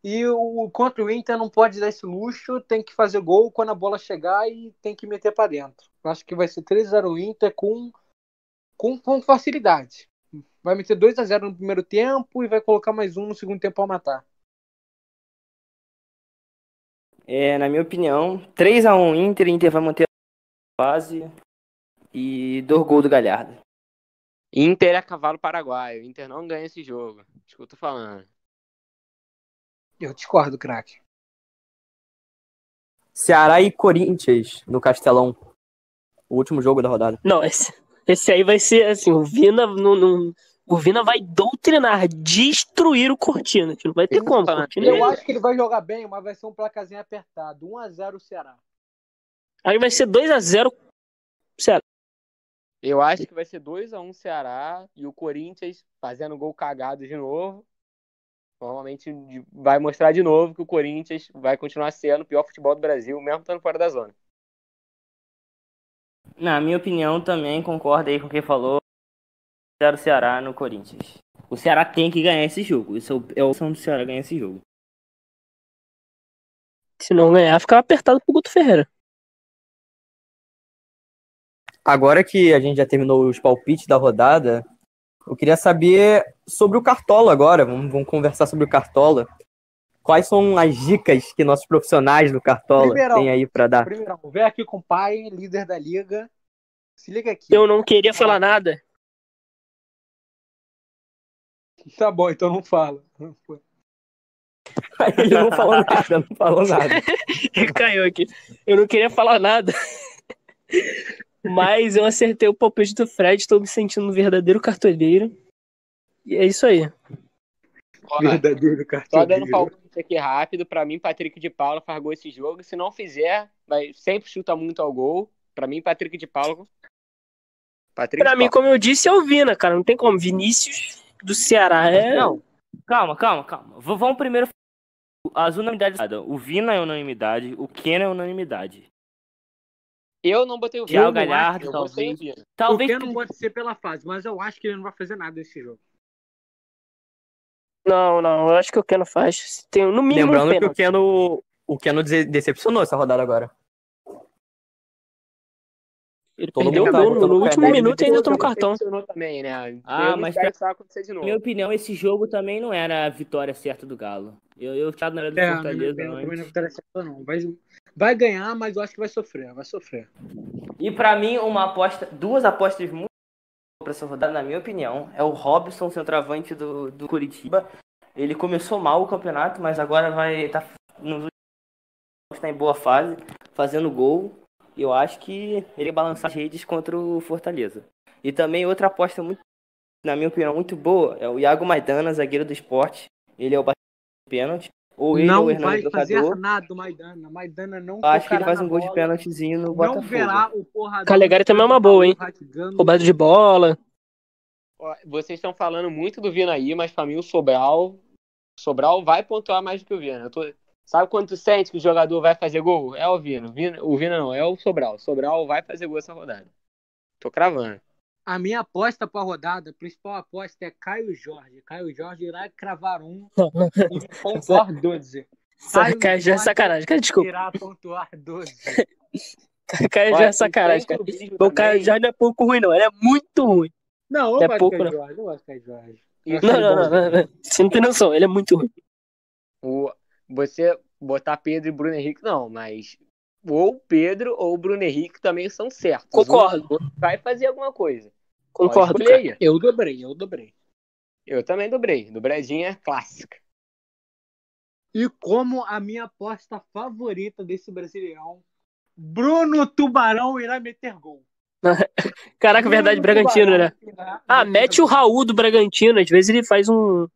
E contra o Inter não pode dar esse luxo, tem que fazer gol quando a bola chegar e tem que meter para dentro. Eu acho que vai ser 3-0 Inter com facilidade. Vai meter 2-0 no primeiro tempo e vai colocar mais um no segundo tempo pra matar. Na minha opinião, 3-1 Inter vai manter a fase e 2 gols do Galhardo. Inter é cavalo paraguaio. Inter não ganha esse jogo. Isso que eu tô falando. Eu discordo, craque. Ceará e Corinthians no Castelão. O último jogo da rodada. Não, esse aí vai ser assim, o Vina o Vina vai doutrinar, destruir o Cortina. Não vai ter como. Cortina Eu acho que ele vai jogar bem, mas vai ser um placazinho apertado. 1-0 o Ceará. Aí vai ser 2-0 Ceará. Eu acho que vai ser 2-1 Ceará e o Corinthians fazendo gol cagado de novo. Normalmente vai mostrar de novo que o Corinthians vai continuar sendo o pior futebol do Brasil, mesmo estando fora da zona. Na minha opinião, também concordo aí com quem falou. 0 Ceará no Corinthians. O Ceará tem que ganhar esse jogo. Isso é a opção do Ceará ganhar esse jogo. Se não ganhar, fica apertado pro Guto Ferreira. Agora que a gente já terminou os palpites da rodada, eu queria saber sobre o Cartola agora. Vamos conversar sobre o Cartola. Quais são as dicas que nossos profissionais do Cartola têm aí pra dar? Primeirão, vem aqui com o pai, líder da liga. Se liga aqui. Eu não queria falar nada. Tá bom, então não fala. Ele não falou nada, não falou nada. Ele caiu aqui. Eu não queria falar nada. Mas eu acertei o palpite do Fred, estou me sentindo um verdadeiro cartoleiro. E é isso aí. Verdadeiro Só cartoleiro. dando palpite aqui rápido, pra mim, Patrick de Paula faz gol esse jogo. Se não fizer, vai sempre chuta muito ao gol. Pra mim, Patrick de Paula. Pra mim, como eu disse, é o Vina, cara. Não tem como. Vinícius do Ceará é... Não, calma. Vamos primeiro as unanimidades. O Vina é unanimidade, o Keno é unanimidade. Eu não botei o Thiago Vina. Galhardo, Eu talvez. botei o Vina. Talvez Porque não pode ser pela fase, mas eu acho que ele não vai fazer nada nesse jogo. Não, eu acho que o Keno faz. Tem no mínimo um Lembrando que pênalti. o Keno decepcionou essa rodada agora. Ele Todo perdeu o mundo tá gol botando no fé último nele. minuto e ainda tomou cartão. Decepcionou também, né? Ah, Eu não mas espero que isso vai acontecer de na novo. minha opinião, esse jogo também não era a vitória certa do Galo. Eu tinha na hora do Fortaleza também não antes. interessa não. Vai ganhar, mas eu acho que vai sofrer. E pra mim, duas apostas muito boas pra essa rodada, na minha opinião, é o Robson, centroavante do Curitiba. Ele começou mal o campeonato, mas agora vai estar nos últimos tá em boa fase, fazendo gol. E eu acho que ele vai balançar as redes contra o Fortaleza. E também outra aposta muito, na minha opinião, muito boa é o Iago Maidana, zagueiro do Sport. Ele é o batedor de pênalti. Ou ele Não ou o Hernando vai fazer Brocador. nada o Maidana. Maidana não Eu acho que ele tocará faz na um gol de bola, pênaltizinho no não Botafogo. verá o porradão. Calegari também é uma boa, hein? Roubado de bola. Ó, vocês estão falando muito do Vina aí, mas pra mim o Sobral vai pontuar mais do que o Vina. Sabe quando tu sente que o jogador vai fazer gol? É o Vina. O Vina não, é o Sobral. O Sobral vai fazer gol essa rodada. Tô cravando. A minha aposta pra rodada, a principal aposta é Caio Jorge. Caio Jorge irá cravar um e pontuar 12. Caio já é sacanagem, cara, desculpa. Irá pontuar 12. Caio já é sacanagem, cara. O Caio já não é pouco ruim, não. Ele é muito ruim. Não, eu É gosto pouco, de Caio não. Jorge. Eu gosto de Caio Jorge. Não. Você não tem noção, ele é muito ruim. Você botar Pedro e Bruno Henrique, não, mas ou Pedro ou Bruno Henrique também são certos. Concordo. Um vai fazer alguma coisa. Concordo, Pode cara. escolher aí. Eu dobrei. Eu também dobrei. Dobradinha clássica. E como a minha aposta favorita desse Brasileirão, Bruno Tubarão irá meter gol. Caraca, verdade, Bragantino, né? Ah, mete o Raul do Bragantino. Às vezes ele faz uma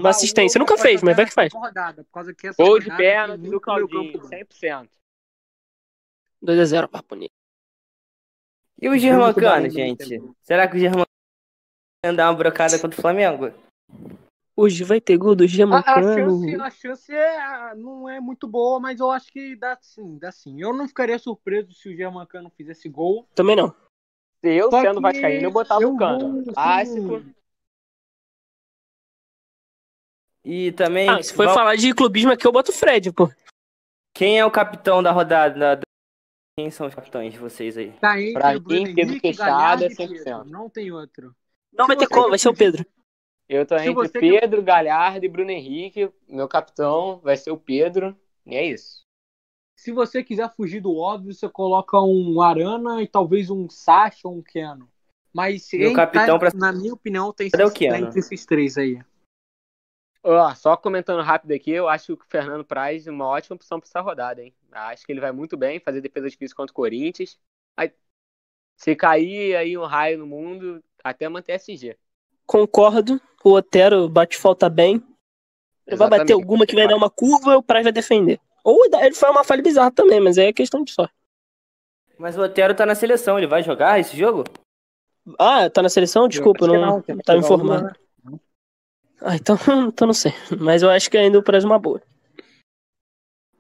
assistência. Nunca fez, mas vai que faz. Rodada, por causa que essa Gol de rodada pênalti tem do muito meio Claudinho, campo bom. 100%. 2-0, papo bonito. E o Germancano, gente? Será que o Germancano vai dar uma brocada contra o Flamengo? Hoje vai ter gol do Germancano. A chance não é muito boa, mas eu acho que dá sim. Eu não ficaria surpreso se o Germancano fizesse gol. Também não. Eu, Só sendo que vascaíno, eu botava o Cano. vou, Clássico. E também, Se for falar de clubismo aqui, eu boto o Fred, pô. quem é o capitão da rodada? Quem são os capitães de vocês aí? Tá entre Pra o Bruno mim, Pedro Henrique, Queixada, Galhardo e 100%. Pedro. Não tem outro. Não vai ter como, vai ser o Pedro. Eu tô Se entre você- Pedro, Galhardo e Bruno Henrique. Meu capitão vai ser o Pedro. E é isso. Se você quiser fugir do óbvio, você coloca um Arana e talvez um Sacha ou um Keno. Mas Meu capitão na minha opinião, tem Cadê o esses, tá Keno? entre esses três aí. Ó, só comentando rápido aqui, eu acho que o Fernando Praz é uma ótima opção pra essa rodada, hein? Acho que ele vai muito bem fazer defesa difícil contra o Corinthians. Aí, se cair aí um raio no mundo, até manter SG. Concordo. O Otero bate falta bem. Ele vai bater alguma que vai dar uma curva e o Praz vai defender. Ou ele foi uma falha bizarra também, mas aí é questão de sorte. Mas o Otero tá na seleção, ele vai jogar esse jogo? Ah, tá na seleção? Desculpa, Eu acho que não tem que tava jogar informado. uma, né? Ah, então não sei. Mas eu acho que ainda o Praz é uma boa.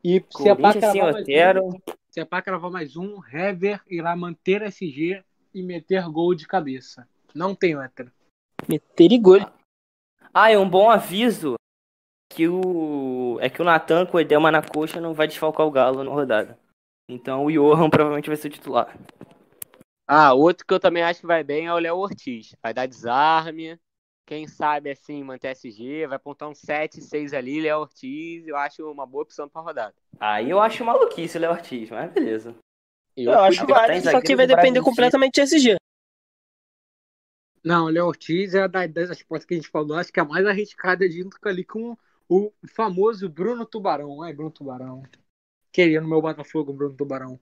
E se é pra Corinthians sem cravar mais Otero. se é pra cravar mais um, Hever irá manter SG e meter gol de cabeça. Não tem outra. Meter e gol. Ah, é um bom aviso que o Natan com o edema na coxa não vai desfalcar o Galo na rodada. Então o Johan provavelmente vai ser o titular. Ah, outro que eu também acho que vai bem é o Léo Ortiz. Vai dar desarme. Quem sabe, assim, manter SG. Vai apontar um 7, 6 ali, Léo Ortiz. Eu acho uma boa opção pra rodada. Aí eu acho maluquice o Léo Ortiz, mas beleza. Eu acho válido, só que vai depender completamente de SG. Não, o Léo Ortiz é das apostas que a gente falou, acho que é a mais arriscada junto ali com o famoso Bruno Tubarão. Ai, Bruno Tubarão. Queria no meu Botafogo o Bruno Tubarão.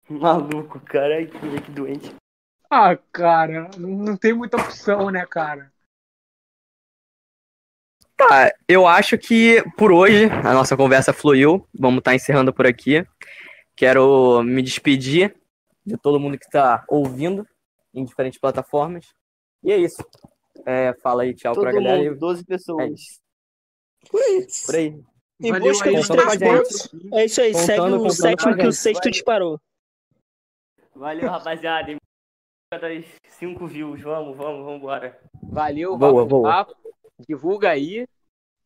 Maluco, cara. Ai, que doente. Ah, cara, não tem muita opção, né, cara? Tá, eu acho que por hoje a nossa conversa fluiu. Vamos estar encerrando por aqui. Quero me despedir de todo mundo que está ouvindo em diferentes plataformas. E é isso. Fala aí, tchau pra Todo galera. mundo, 12 É pessoas. isso. Por aí. Em Valeu busca aí, dos contando 3 com a gente. pontos. É isso aí, Contando segue com o a sétimo que o gente. sexto Valeu. disparou. Valeu, rapaziada. Em busca das 5 views. Vamos embora. Valeu, Boa, Vapo boa. Papo. Divulga aí.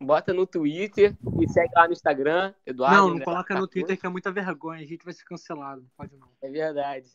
Bota no Twitter e segue lá no Instagram. Eduardo. Não André coloca no Marcos. Twitter que é muita vergonha. A gente vai ser cancelado. Não pode não. É verdade.